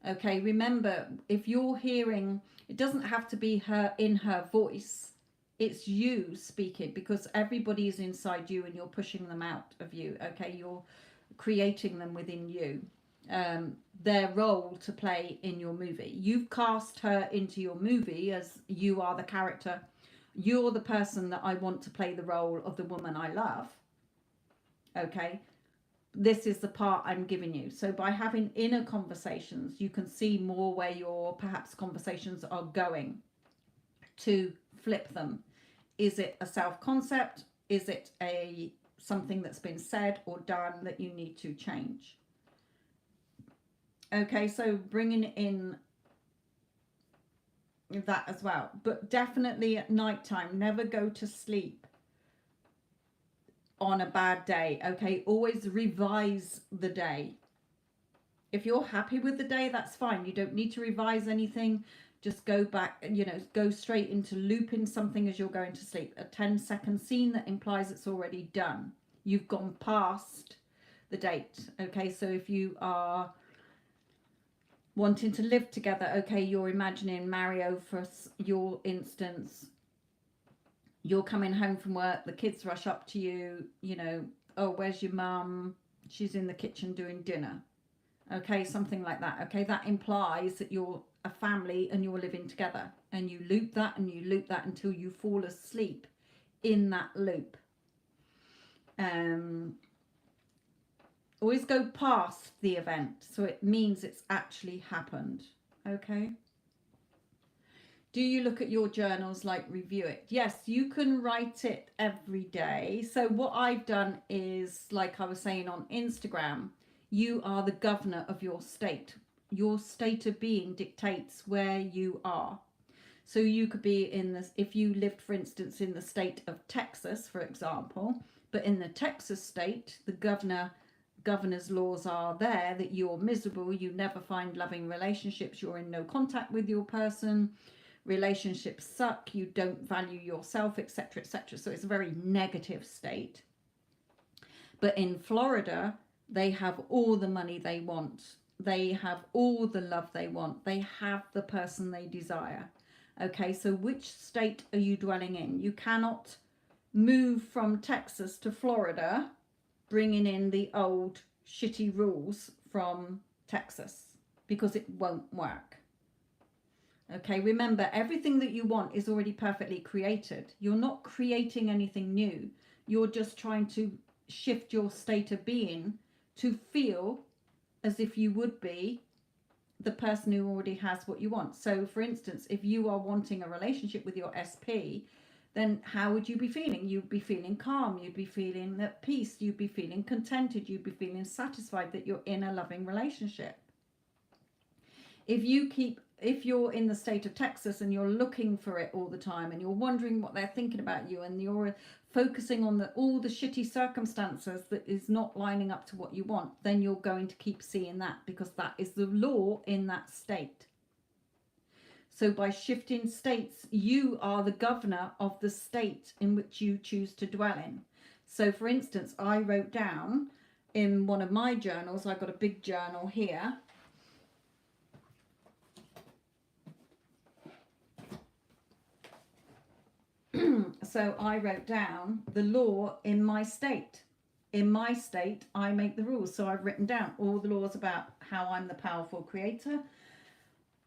Speaker 1: Okay, remember, if you're hearing It doesn't have to be her in her voice. It's you speaking, because everybody is inside you and you're pushing them out of you. Okay, you're creating them within you. Their role to play in your movie. You've cast her into your movie as you are the character. You're the person that I want to play the role of the woman I love. Okay, this is the part I'm giving you. So by having inner conversations, you can see more where your perhaps conversations are going to flip them. Is it a self-concept? Is it a something that's been said or done that you need to change? Okay, so bringing in that as well. But definitely at nighttime, never go to sleep on a bad day. Okay, always revise the day. If you're happy with the day, that's fine. You don't need to revise anything. Just go back, you know, go straight into looping something as you're going to sleep. A 10-second scene that implies it's already done. You've gone past the date. Okay, so if you are wanting to live together, okay, you're imagining Mario, for your instance, you're coming home from work, the kids rush up to you, you know, oh, where's your mum? She's in the kitchen doing dinner. Okay, something like that. Okay, that implies that you're a family and you're living together, and you loop that and you loop that until you fall asleep in that loop. Always go past the event, so it means it's actually happened. Okay. Do you look at your journals, like review it? Yes, you can write it every day. So what I've done is, like I was saying on Instagram, you are the governor of your state. Your state of being dictates where you are. So you could be in this, if you lived, for instance, in the state of Texas, for example, but in the Texas state, the governor's laws are there that you're miserable, you never find loving relationships, you're in no contact with your person, relationships suck, you don't value yourself, etc., etc. So it's a very negative state. But in Florida, they have all the money they want, they have all the love they want, they have the person they desire. Okay, so which state are you dwelling in? You cannot move from Texas to Florida bringing in the old shitty rules from Texas, because it won't work. Okay, remember, everything that you want is already perfectly created. You're not creating anything new. You're just trying to shift your state of being to feel as if you would be the person who already has what you want. So, for instance, if you are wanting a relationship with your SP, then how would you be feeling? You'd be feeling calm, you'd be feeling at peace, you'd be feeling contented, you'd be feeling satisfied that you're in a loving relationship. If you're in the state of Texas and you're looking for it all the time and you're wondering what they're thinking about you and you're focusing on all the shitty circumstances that is not lining up to what you want, then you're going to keep seeing that, because that is the law in that state. So by shifting states, you are the governor of the state in which you choose to dwell in. So for instance, I wrote down in one of my journals, I've got a big journal here. So I wrote down the law in my state. In my state, I make the rules. So I've written down all the laws about how I'm the powerful creator.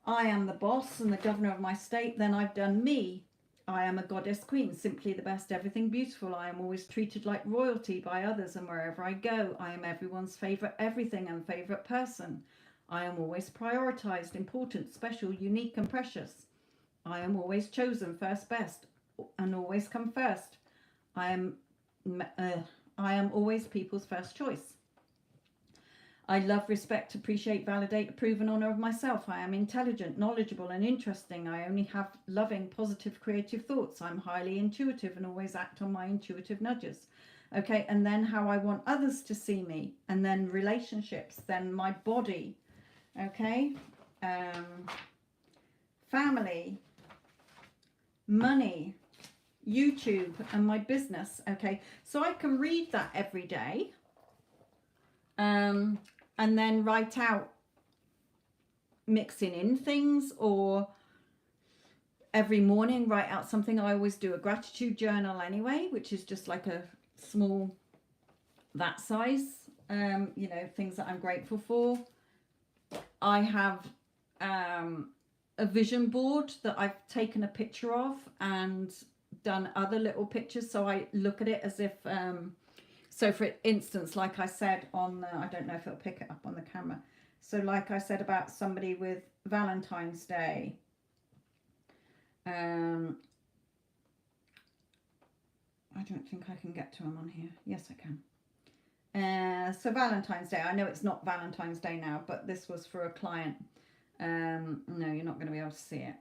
Speaker 1: I am the boss and the governor of my state. Then I've done me. I am a goddess queen, simply the best, everything beautiful. I am always treated like royalty by others, and wherever I go, I am everyone's favorite everything and favorite person. I am always prioritized, important, special, unique, and precious. I am always chosen, first best, and always come first. I am always people's first choice. I love, respect, appreciate, validate, approve, and honor of myself. I am intelligent, knowledgeable, and interesting. I only have loving, positive, creative thoughts. I'm highly intuitive and always act on my intuitive nudges. Okay, and then how I want others to see me, and then relationships, then my body. Okay, family, money, YouTube, and my business. Okay, so I can read that every day. And then write out, mixing in things, or every morning write out something. I always do a gratitude journal anyway, which is just like a small, that size, you know, things that I'm grateful for. I have a vision board that I've taken a picture of and done other little pictures, so I look at it as if so for instance, like I said on the, I don't know if it'll pick it up on the camera, so like I said about somebody with Valentine's Day, I don't think I can get to them on here. Yes, I can. So Valentine's Day, I know it's not Valentine's Day now, but this was for a client. No, you're not going to be able to see it.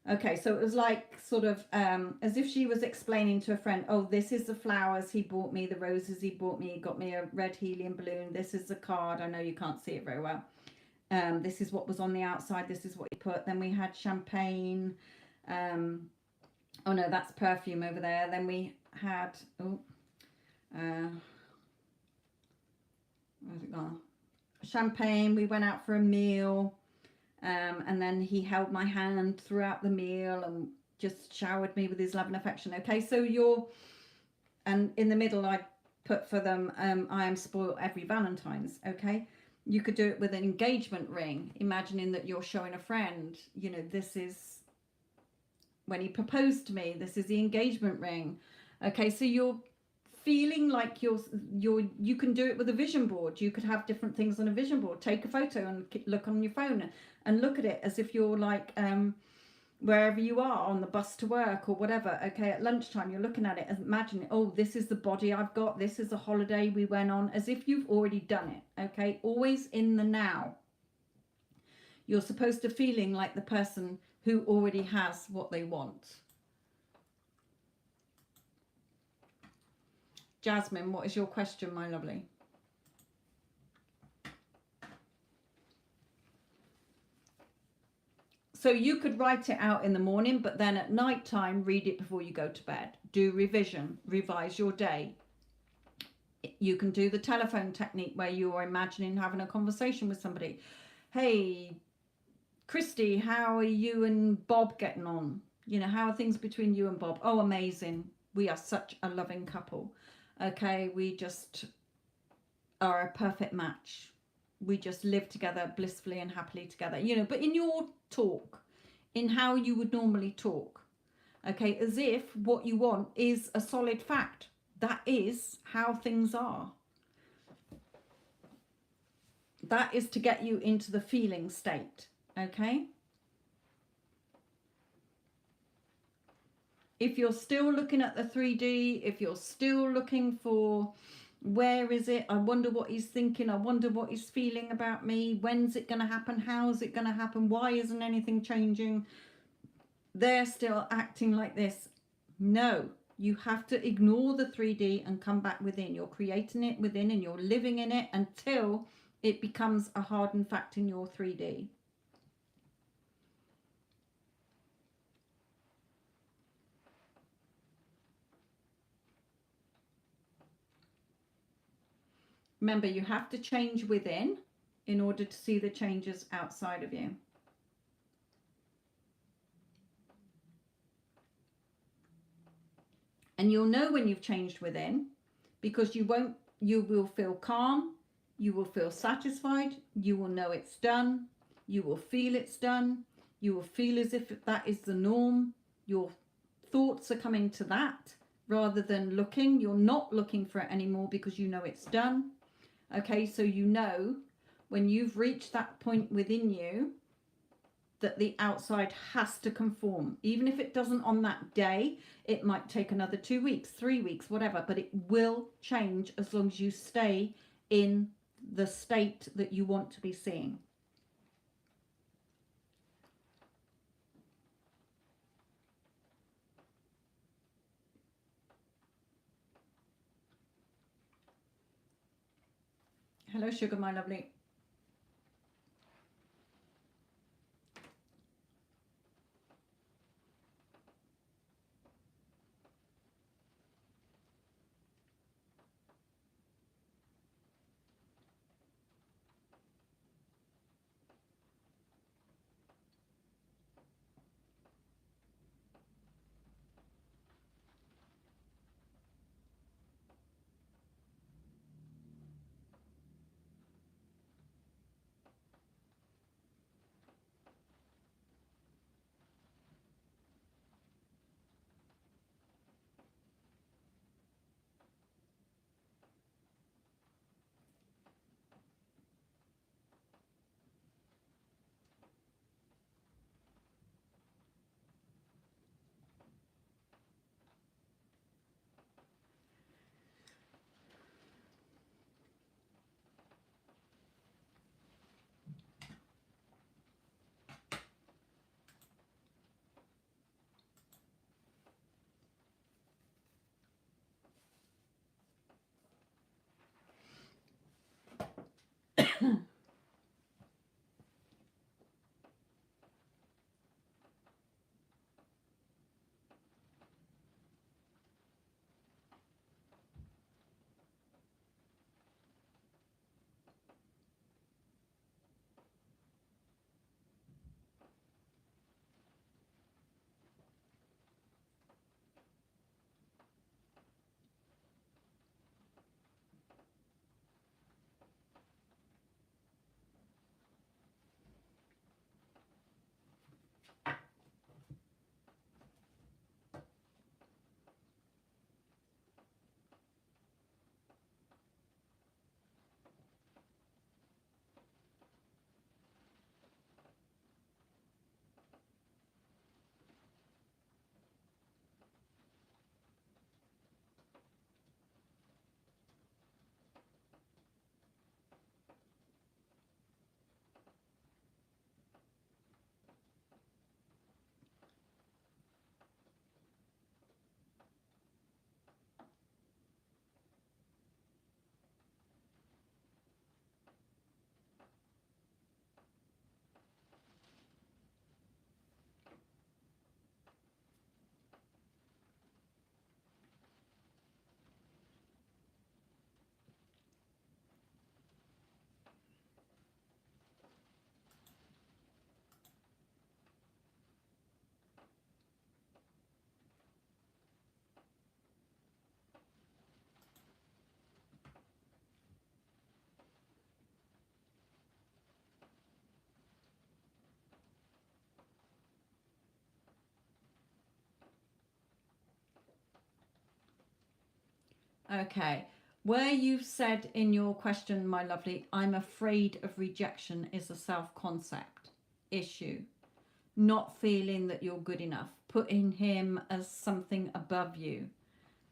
Speaker 1: Okay, so it was like sort of as if she was explaining to a friend, oh, this is the flowers he bought me, the roses he bought me, he got me a red helium balloon, this is the card, I know you can't see it very well. This is what was on the outside, this is what he put. Then we had champagne. Oh no, that's perfume over there. Then we had, where's it gone? Champagne. We went out for a meal. And then he held my hand throughout the meal and just showered me with his love and affection. Okay, so and in the middle I put for them, I am spoiled every Valentine's. Okay, you could do it with an engagement ring, imagining that you're showing a friend, you know, this is when he proposed to me, this is the engagement ring. Okay, so you're feeling like you can do it with a vision board. You could have different things on a vision board. Take a photo and look on your phone and look at it as if you're like wherever you are, on the bus to work or whatever. Okay, at lunchtime you're looking at it and imagining, oh, this is the body I've got, this is a holiday we went on, as if you've already done it. Okay, always in the now. You're supposed to feeling like the person who already has what they want. Jasmine, what is your question, my lovely? So you could write it out in the morning, but then at night time, read it before you go to bed. Do revision, revise your day. You can do the telephone technique where you're imagining having a conversation with somebody. Hey, Christy, how are you and Bob getting on? You know, how are things between you and Bob? Oh, amazing. We are such a loving couple. Okay, we just are a perfect match. We just live together blissfully and happily together, you know, but in your talk, in how you would normally talk, okay, as if what you want is a solid fact. That is how things are. That is to get you into the feeling state, okay? If you're still looking at the 3D, if you're still looking for, where is it? I wonder what he's thinking. I wonder what he's feeling about me. When's it going to happen? How's it going to happen? Why isn't anything changing? They're still acting like this. No, you have to ignore the 3D and come back within. You're creating it within and you're living in it until it becomes a hardened fact in your 3D. Remember, you have to change within in order to see the changes outside of you. And you'll know when you've changed within, because you will feel calm, you will feel satisfied, you will know it's done, you will feel it's done, you will feel as if that is the norm. Your thoughts are coming to that rather than looking. You're not looking for it anymore because you know it's done. Okay, so you know when you've reached that point within you that the outside has to conform. Even if it doesn't on that day, it might take another 2 weeks, 3 weeks, whatever, but it will change as long as you stay in the state that you want to be seeing. Hello, sugar, my lovely. Okay. Where you've said in your question, my lovely, I'm afraid of rejection is a self-concept issue. Not feeling that you're good enough. Putting him as something above you.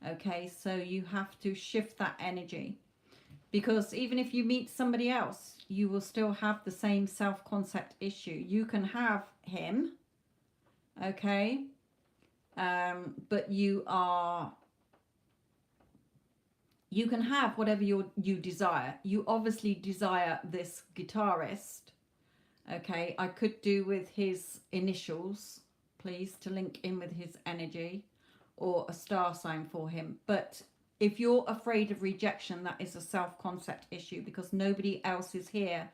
Speaker 1: Okay, so you have to shift that energy. Because even if you meet somebody else, you will still have the same self-concept issue. You can have him, okay, but you can have whatever you desire. You obviously desire this guitarist, okay. I could do with his initials, please, to link in with his energy, or a star sign for him. But if you're afraid of rejection, that is a self-concept issue, because nobody else is here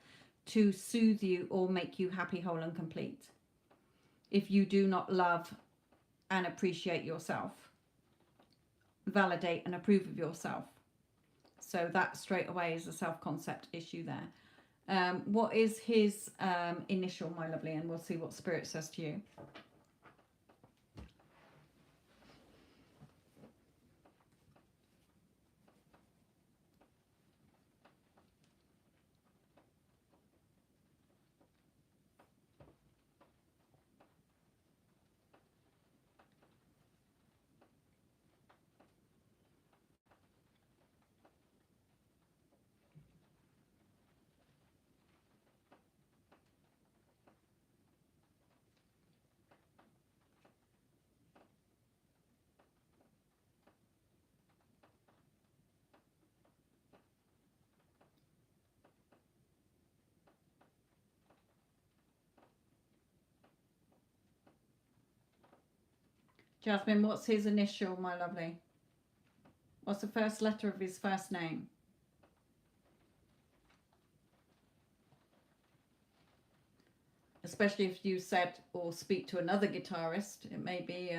Speaker 1: to soothe you or make you happy, whole and complete if you do not love and appreciate yourself, validate and approve of yourself. So that straight away is a self-concept issue there. What is his initial, my lovely? And we'll see what Spirit says to you. Jasmine, what's his initial, my lovely? What's the first letter of his first name? Especially if you said or speak to another guitarist, it may be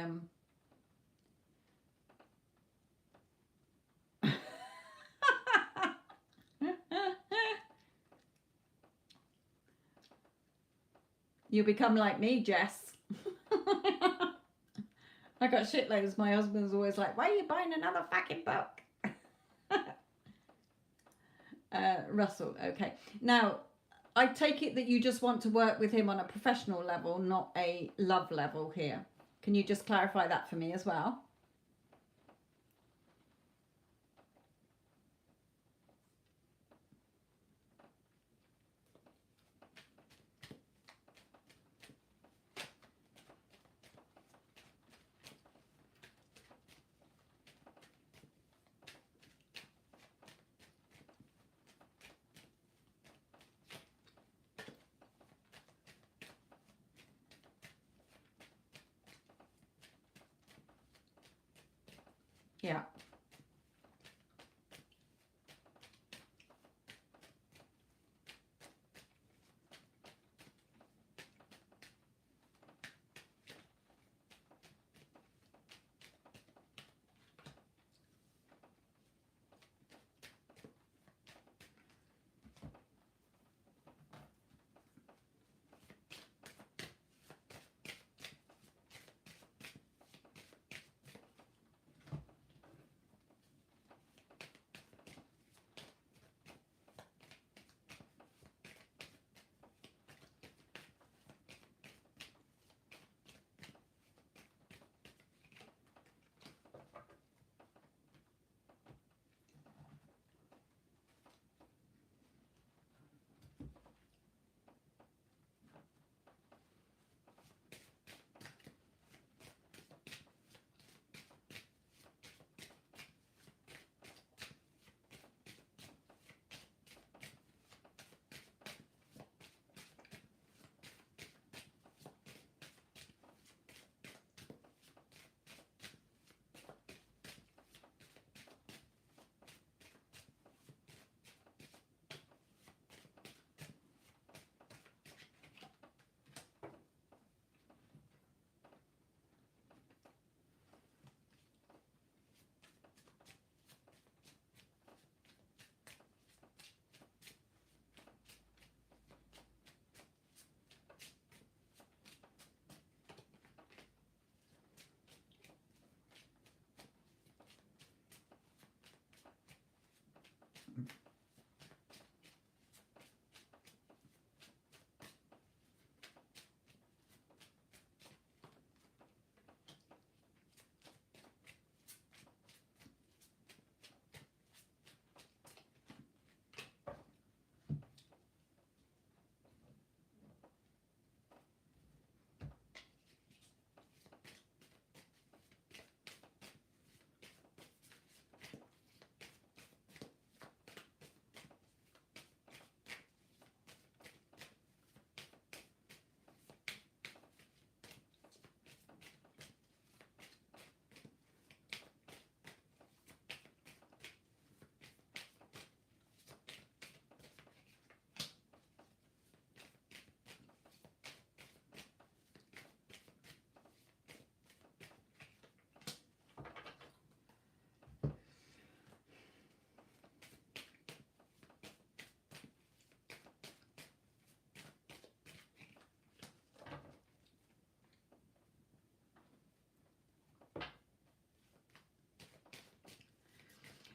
Speaker 1: you become like me, Jess. I got shitloads. My husband's always like, why are you buying another fucking book? Russell, okay. Now, I take it that you just want to work with him on a professional level, not a love level here. Can you just clarify that for me as well? Yeah.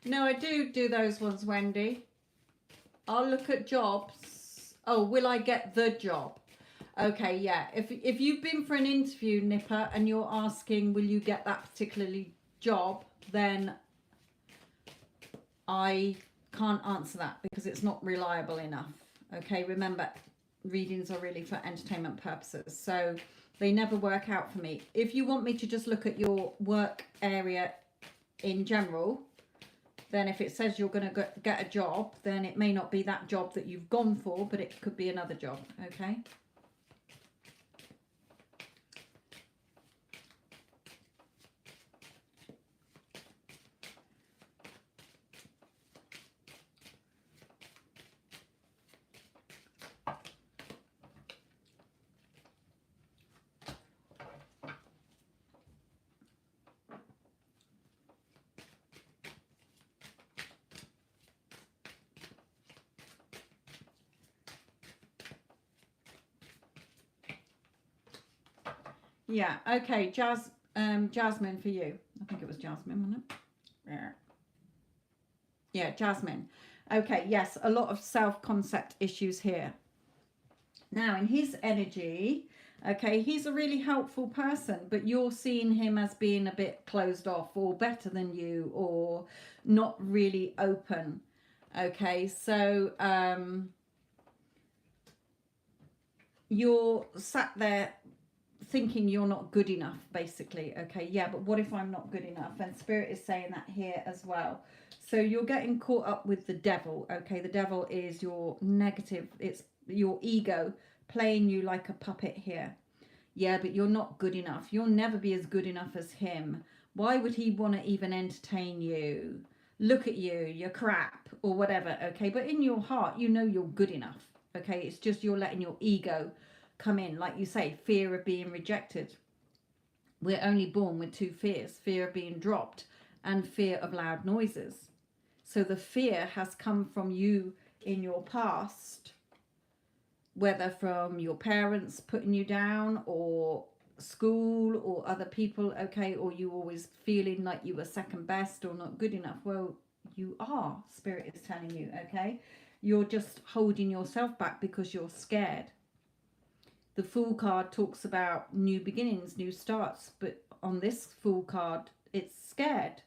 Speaker 1: No, I do those ones, Wendy. I'll look at jobs. Oh, will I get the job? Okay, yeah. If you've been for an interview, Nipper, and you're asking, will you get that particularly job, then I can't answer that because it's not reliable enough. Okay, remember, readings are really for entertainment purposes, so they never work out for me. If you want me to just look at your work area in general, then if it says you're going to get a job, then it may not be that job that you've gone for, but it could be another job. Okay. Yeah, okay, Jasmine for you. I think it was Jasmine, wasn't it? Yeah, Jasmine. Okay, yes, a lot of self-concept issues here. Now, in his energy, okay, he's a really helpful person, but you're seeing him as being a bit closed off or better than you or not really open. Okay, so you're sat there thinking you're not good enough, basically. Okay, yeah, but what if I'm not good enough? And Spirit is saying that here as well. So you're getting caught up with the devil. Okay, the devil is your negative, it's your ego playing you like a puppet here. Yeah, but you're not good enough. You'll never be as good enough as him. Why would he want to even entertain you? Look at you, you're crap, or whatever, okay? But in your heart, you know you're good enough, okay? It's just you're letting your ego come in. Like you say, fear of being rejected. We're only born with two fears: fear of being dropped and fear of loud noises. So the fear has come from you in your past, whether from your parents putting you down, or school, or other people, okay, or you always feeling like you were second best or not good enough. Well, you are, Spirit is telling you, okay? You're just holding yourself back because you're scared. The Fool card talks about new beginnings, new starts, but on this Fool card, it's scared.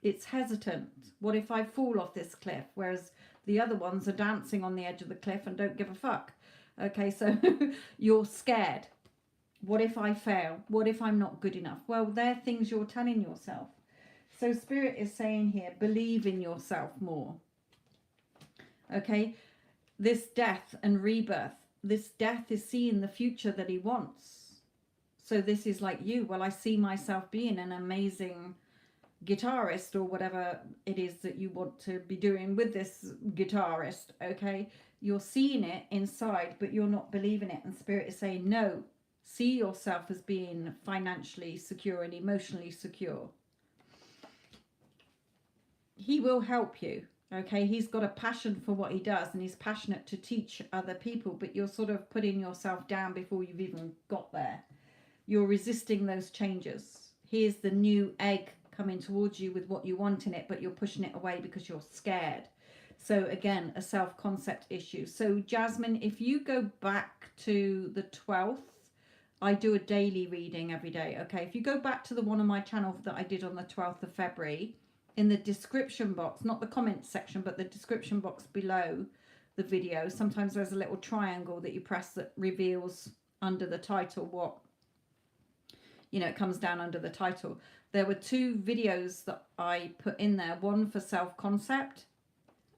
Speaker 1: It's hesitant. What if I fall off this cliff? Whereas the other ones are dancing on the edge of the cliff and don't give a fuck. Okay, so you're scared. What if I fail? What if I'm not good enough? Well, they're things you're telling yourself. So Spirit is saying here, believe in yourself more. Okay, this death and rebirth, this death is seeing the future that he wants. So this is like you. Well, I see myself being an amazing guitarist, or whatever it is that you want to be doing with this guitarist, okay? You're seeing it inside, but you're not believing it. And Spirit is saying, no, see yourself as being financially secure and emotionally secure. He will help you, okay? He's got a passion for what he does, and he's passionate to teach other people, but you're sort of putting yourself down before you've even got there. You're resisting those changes. Here's the new egg coming towards you with what you want in it, but you're pushing it away because you're scared. So again, a self-concept issue. So Jasmine, if you go back to the 12th, I do a daily reading every day, okay? If you go back to the one on my channel that I did on the 12th of February, in the description box, not the comment section, but the description box below the video, sometimes there's a little triangle that you press that reveals under the title what, you know, it comes down under the title. There were 2 videos that I put in there, one for self-concept,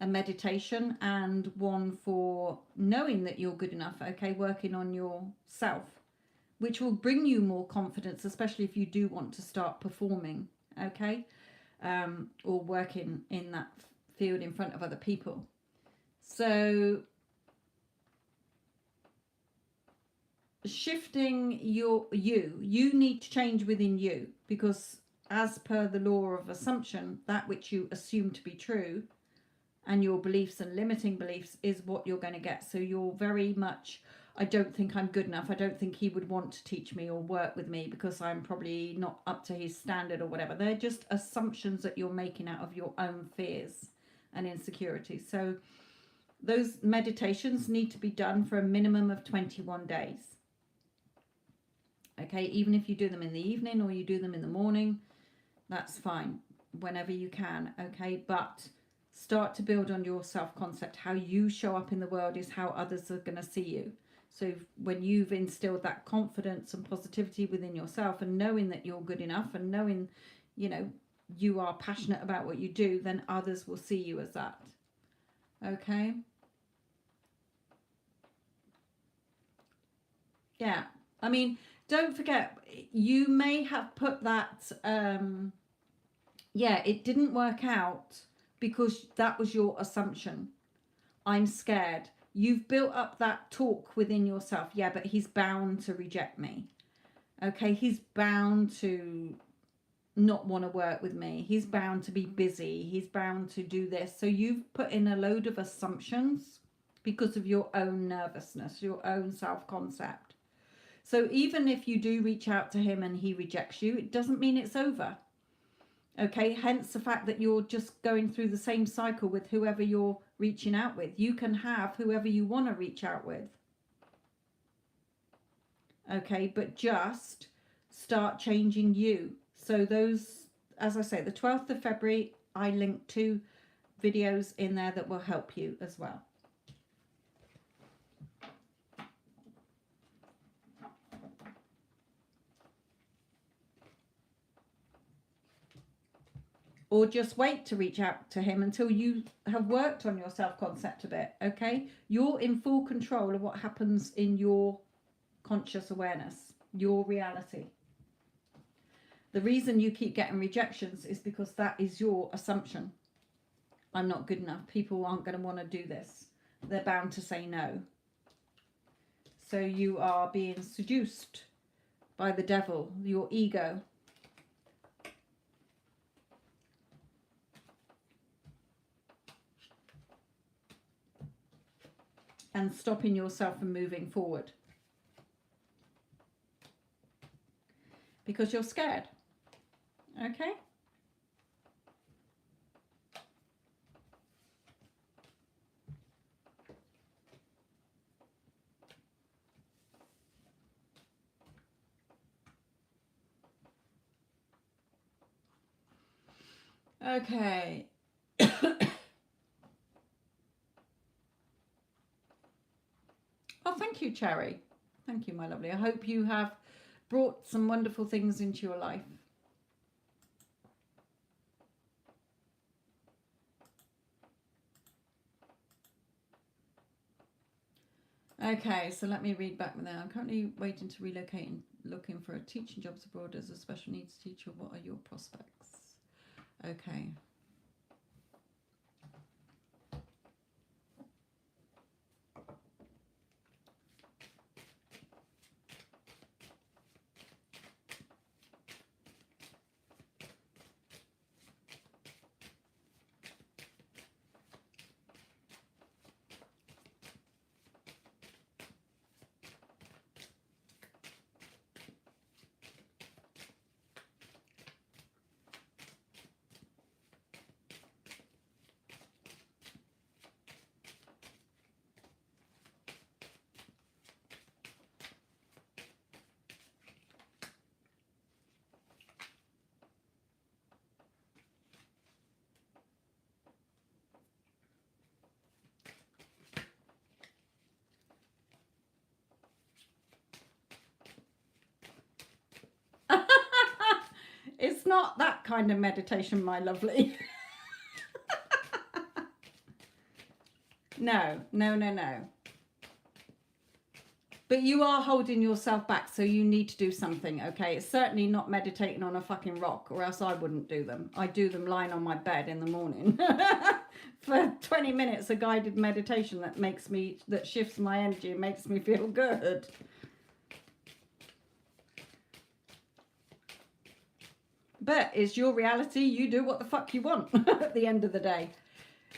Speaker 1: a meditation, and one for knowing that you're good enough, okay, working on yourself, which will bring you more confidence, especially if you do want to start performing, okay, or working in that field in front of other people. So shifting you need to change within you, because as per the law of assumption, that which you assume to be true and your beliefs and limiting beliefs is what you're going to get. So you're very much, I don't think I'm good enough. I don't think he would want to teach me or work with me because I'm probably not up to his standard or whatever. They're just assumptions that you're making out of your own fears and insecurities. So those meditations need to be done for a minimum of 21 days. Okay, even if you do them in the evening or you do them in the morning, that's fine, whenever you can, okay? But start to build on your self-concept. How you show up in the world is how others are going to see you. So when you've instilled that confidence and positivity within yourself, and knowing that you're good enough, and knowing, you know, you are passionate about what you do, then others will see you as that, okay? Yeah, I mean, don't forget, you may have put that, yeah, it didn't work out because that was your assumption. I'm scared. You've built up that talk within yourself. Yeah, but he's bound to reject me. Okay, he's bound to not want to work with me. He's bound to be busy. He's bound to do this. So you've put in a load of assumptions because of your own nervousness, your own self-concept. So even if you do reach out to him and he rejects you, it doesn't mean it's over. Okay, hence the fact that you're just going through the same cycle with whoever you're reaching out with. You can have whoever you want to reach out with. Okay, but just start changing you. So those, as I say, the 12th of February, I linked 2 videos in there that will help you as well. Or just wait to reach out to him until you have worked on your self-concept a bit, okay? You're in full control of what happens in your conscious awareness, your reality. The reason you keep getting rejections is because that is your assumption. I'm not good enough. People aren't going to want to do this. They're bound to say no. So you are being seduced by the devil, your ego. And stopping yourself from moving forward. Because you're scared. Okay? Okay. Oh, thank you, Cherry. Thank you, my lovely. I hope you have brought some wonderful things into your life. Okay, so let me read back now. I'm currently waiting to relocate and looking for a teaching jobs abroad as a special needs teacher. What are your prospects? Okay. It's not that kind of meditation, my lovely. No. But you are holding yourself back, so you need to do something, okay? It's certainly not meditating on a fucking rock, or else I wouldn't do them. I do them lying on my bed in the morning. For 20 minutes, a guided meditation that shifts my energy and makes me feel good. But it's your reality. You do what the fuck you want at the end of the day.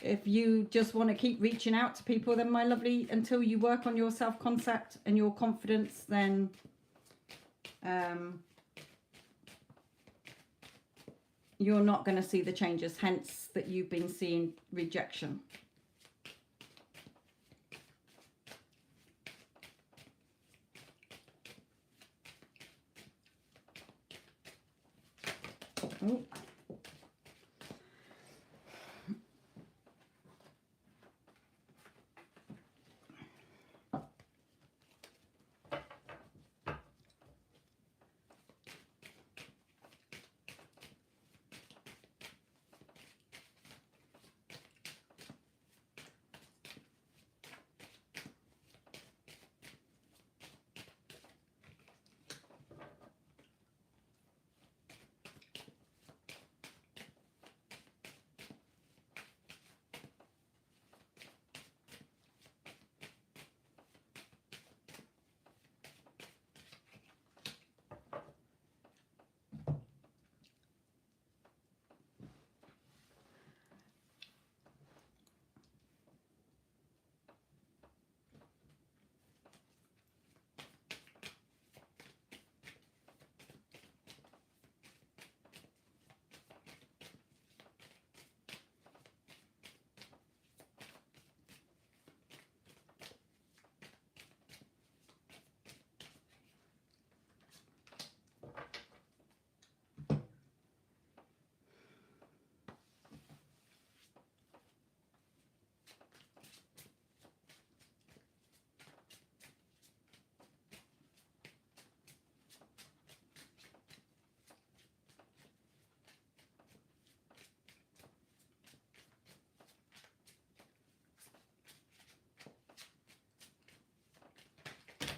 Speaker 1: If you just want to keep reaching out to people, then my lovely, until you work on your self-concept and your confidence, then you're not going to see the changes. Hence that you've been seeing rejection. Ooh.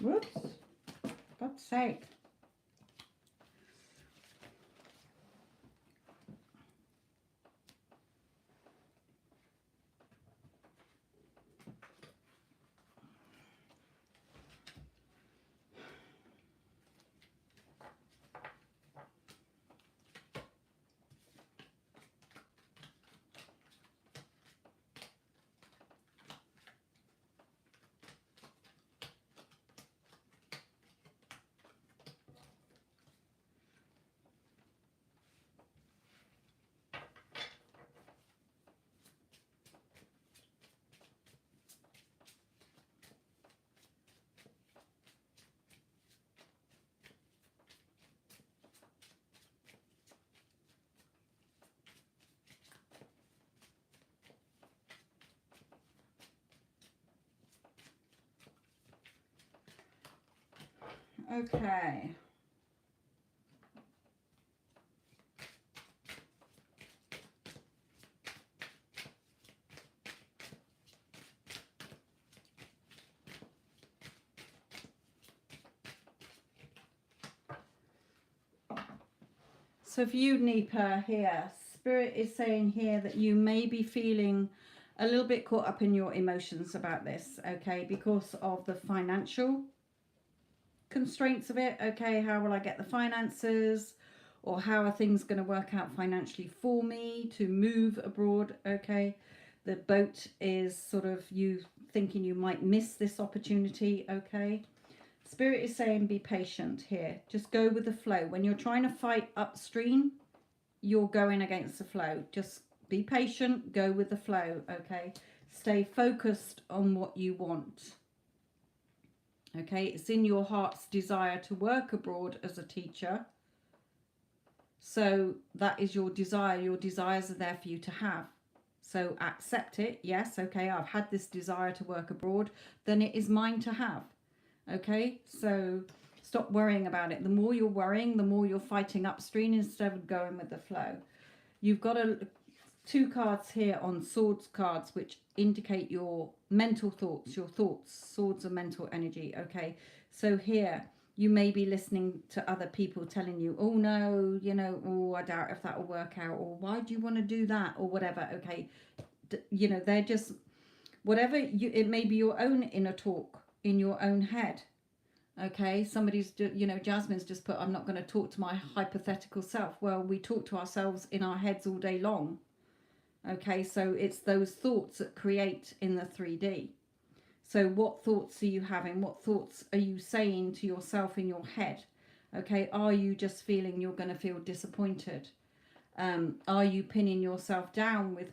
Speaker 1: Whoops. God's sake. Okay. So for you, Nipa, here, Spirit is saying here that you may be feeling a little bit caught up in your emotions about this, okay, because of the financial constraints of it. Okay, how will I get the finances, or how are things going to work out financially for me to move abroad? Okay, the boat is sort of you thinking you might miss this opportunity. Okay, Spirit is saying be patient here. Just go with the flow. When you're trying to fight upstream, you're going against the flow. Just be patient, go with the flow. Okay, stay focused on what you want. Okay, it's in your heart's desire to work abroad as a teacher. So that is your desire. Your desires are there for you to have. So accept it. Yes, okay, I've had this desire to work abroad. Then it is mine to have. Okay, so stop worrying about it. The more you're worrying, the more you're fighting upstream instead of going with the flow. You've got two cards here on swords cards, which indicate your mental thoughts, your thoughts. Swords are mental energy. Okay, so here you may be listening to other people telling you, oh no, you know, oh, I doubt if that will work out, or why do you want to do that, or whatever. Okay, you know, they're just whatever it may be, your own inner talk in your own head. Okay, somebody's, you know, Jasmine's just put, I'm not going to talk to my hypothetical self. Well, we talk to ourselves in our heads all day long. Okay, so it's those thoughts that create in the 3D. So what thoughts are you having? What thoughts are you saying to yourself in your head? Okay, are you just feeling you're going to feel disappointed? Are you pinning yourself down with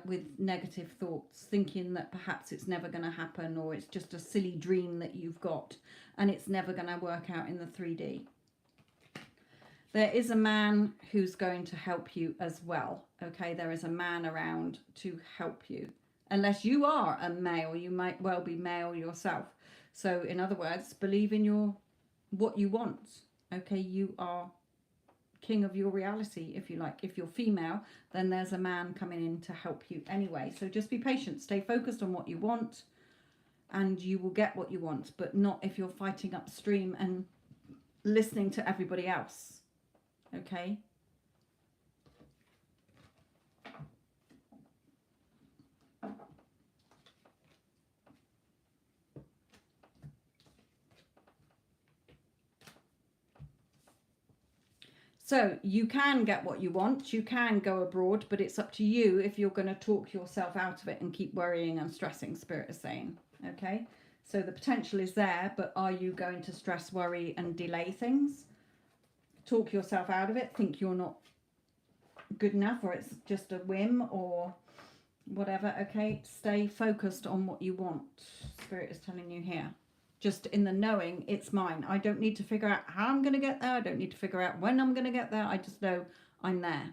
Speaker 1: with negative thoughts, thinking that perhaps it's never going to happen, or it's just a silly dream that you've got and it's never going to work out in the 3D? There is a man who's going to help you as well. Okay, there is a man around to help you. Unless you are a male, you might well be male yourself. So in other words, believe in what you want. Okay, you are king of your reality, if you like. If you're female, then there's a man coming in to help you anyway. So just be patient, stay focused on what you want, and you will get what you want, but not if you're fighting upstream and listening to everybody else. Okay, so you can get what you want, you can go abroad, but it's up to you if you're going to talk yourself out of it and keep worrying and stressing, Spirit is saying. Okay, so the potential is there, but are you going to stress, worry and delay things? Talk yourself out of it, think you're not good enough, or it's just a whim or whatever. Okay, stay focused on what you want, Spirit is telling you here. Just in the knowing, it's mine. I don't need to figure out how I'm going to get there. I don't need to figure out when I'm going to get there. I just know I'm there.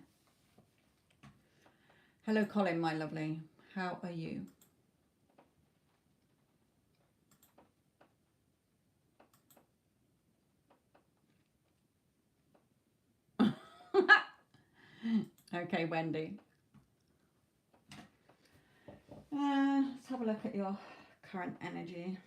Speaker 1: Hello, Colin, my lovely. How are you? Okay, Wendy. Let's have a look at your current energy.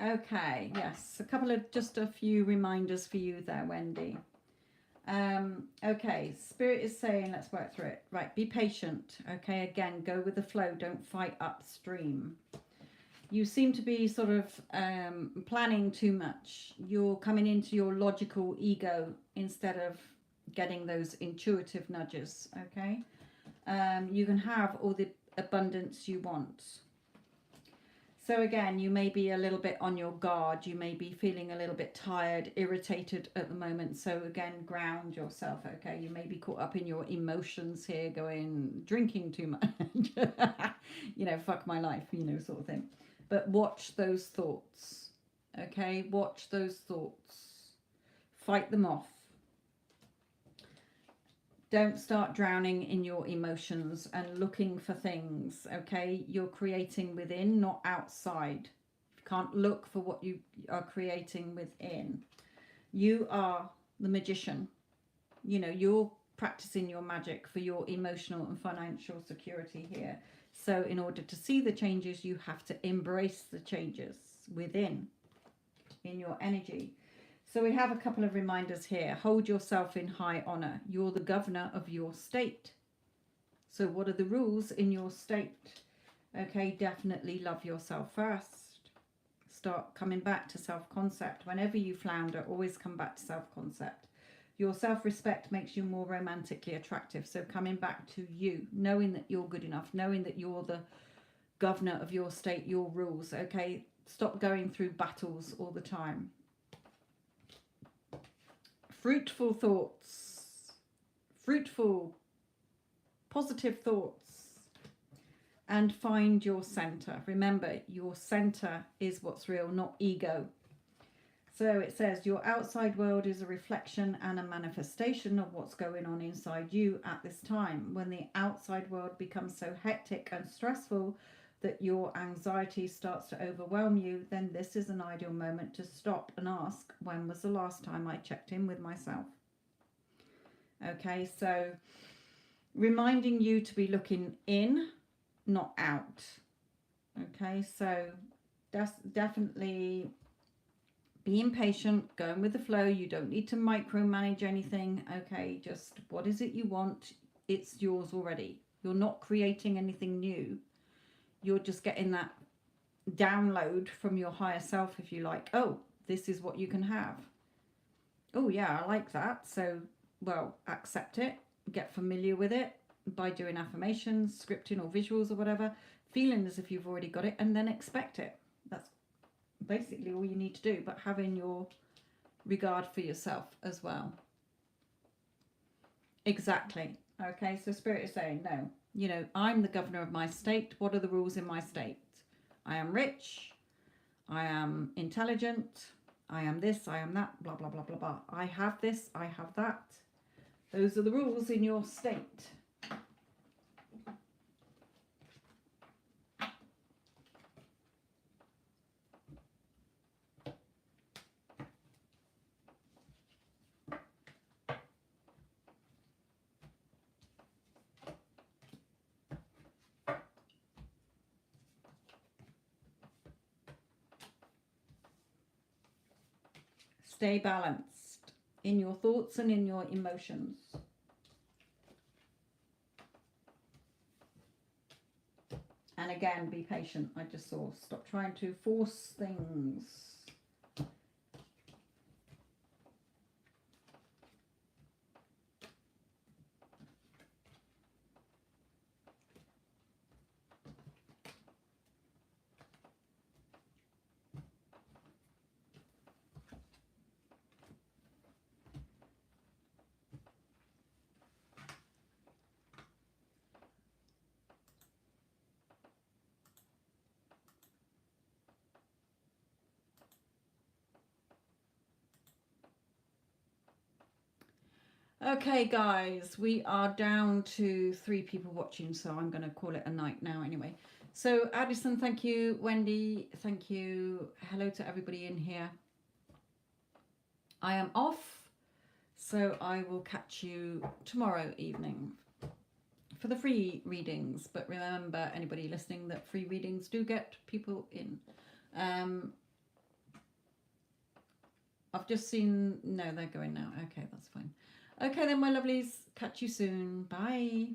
Speaker 1: Okay, yes, just a few reminders for you there, Wendy. Okay, Spirit is saying, let's work through it. Right, be patient. Okay, again, go with the flow. Don't fight upstream. You seem to be sort of planning too much. You're coming into your logical ego instead of getting those intuitive nudges. Okay, you can have all the abundance you want. So again, you may be a little bit on your guard. You may be feeling a little bit tired, irritated at the moment. So again, ground yourself, okay? You may be caught up in your emotions here, going, drinking too much. You know, fuck my life, you know, sort of thing. But watch those thoughts, okay? Watch those thoughts. Fight them off. Don't start drowning in your emotions and looking for things, okay? You're creating within, not outside. You can't look for what you are creating within. You are the magician. You know, you're practicing your magic for your emotional and financial security here. So in order to see the changes, you have to embrace the changes within in your energy. So we have a couple of reminders here. Hold yourself in high honor. You're the governor of your state. So what are the rules in your state? Okay, definitely love yourself first. Start coming back to self-concept. Whenever you flounder, always come back to self-concept. Your self-respect makes you more romantically attractive. So coming back to you, knowing that you're good enough, knowing that you're the governor of your state, your rules. Okay, stop going through battles all the time. Fruitful thoughts, fruitful, positive thoughts, and find your center. Remember, your center is what's real, not ego. So it says your outside world is a reflection and a manifestation of what's going on inside you at this time. When the outside world becomes so hectic and stressful that your anxiety starts to overwhelm you, then this is an ideal moment to stop and ask, when was the last time I checked in with myself? Okay, so reminding you to be looking in, not out. Okay, so that's definitely being patient, going with the flow. You don't need to micromanage anything. Okay, just what is it you want? It's yours already. You're not creating anything new. You're just getting that download from your higher self, if you like. Oh, this is what you can have. Oh yeah, I like that. So, well, accept it, get familiar with it by doing affirmations, scripting or visuals or whatever, feeling as if you've already got it, and then expect it. That's basically all you need to do, but having your regard for yourself as well. Exactly. Okay, so Spirit is saying, no, you know, I'm the governor of my state. What are the rules in my state? I am rich, I am intelligent, I am this, I am that, blah, blah, blah, blah, blah. I have this, I have that. Those are the rules in your state. Stay balanced in your thoughts and in your emotions. And again, be patient. I just saw. Stop trying to force things. Okay, guys, we are down to 3 people watching, so I'm going to call it a night now anyway. So, Addison, thank you. Wendy, thank you. Hello to everybody in here. I am off, so I will catch you tomorrow evening for the free readings. But remember, anybody listening, that free readings do get people in. I've just seen, no, they're going now. Okay, that's fine. Okay then, my lovelies, catch you soon. Bye.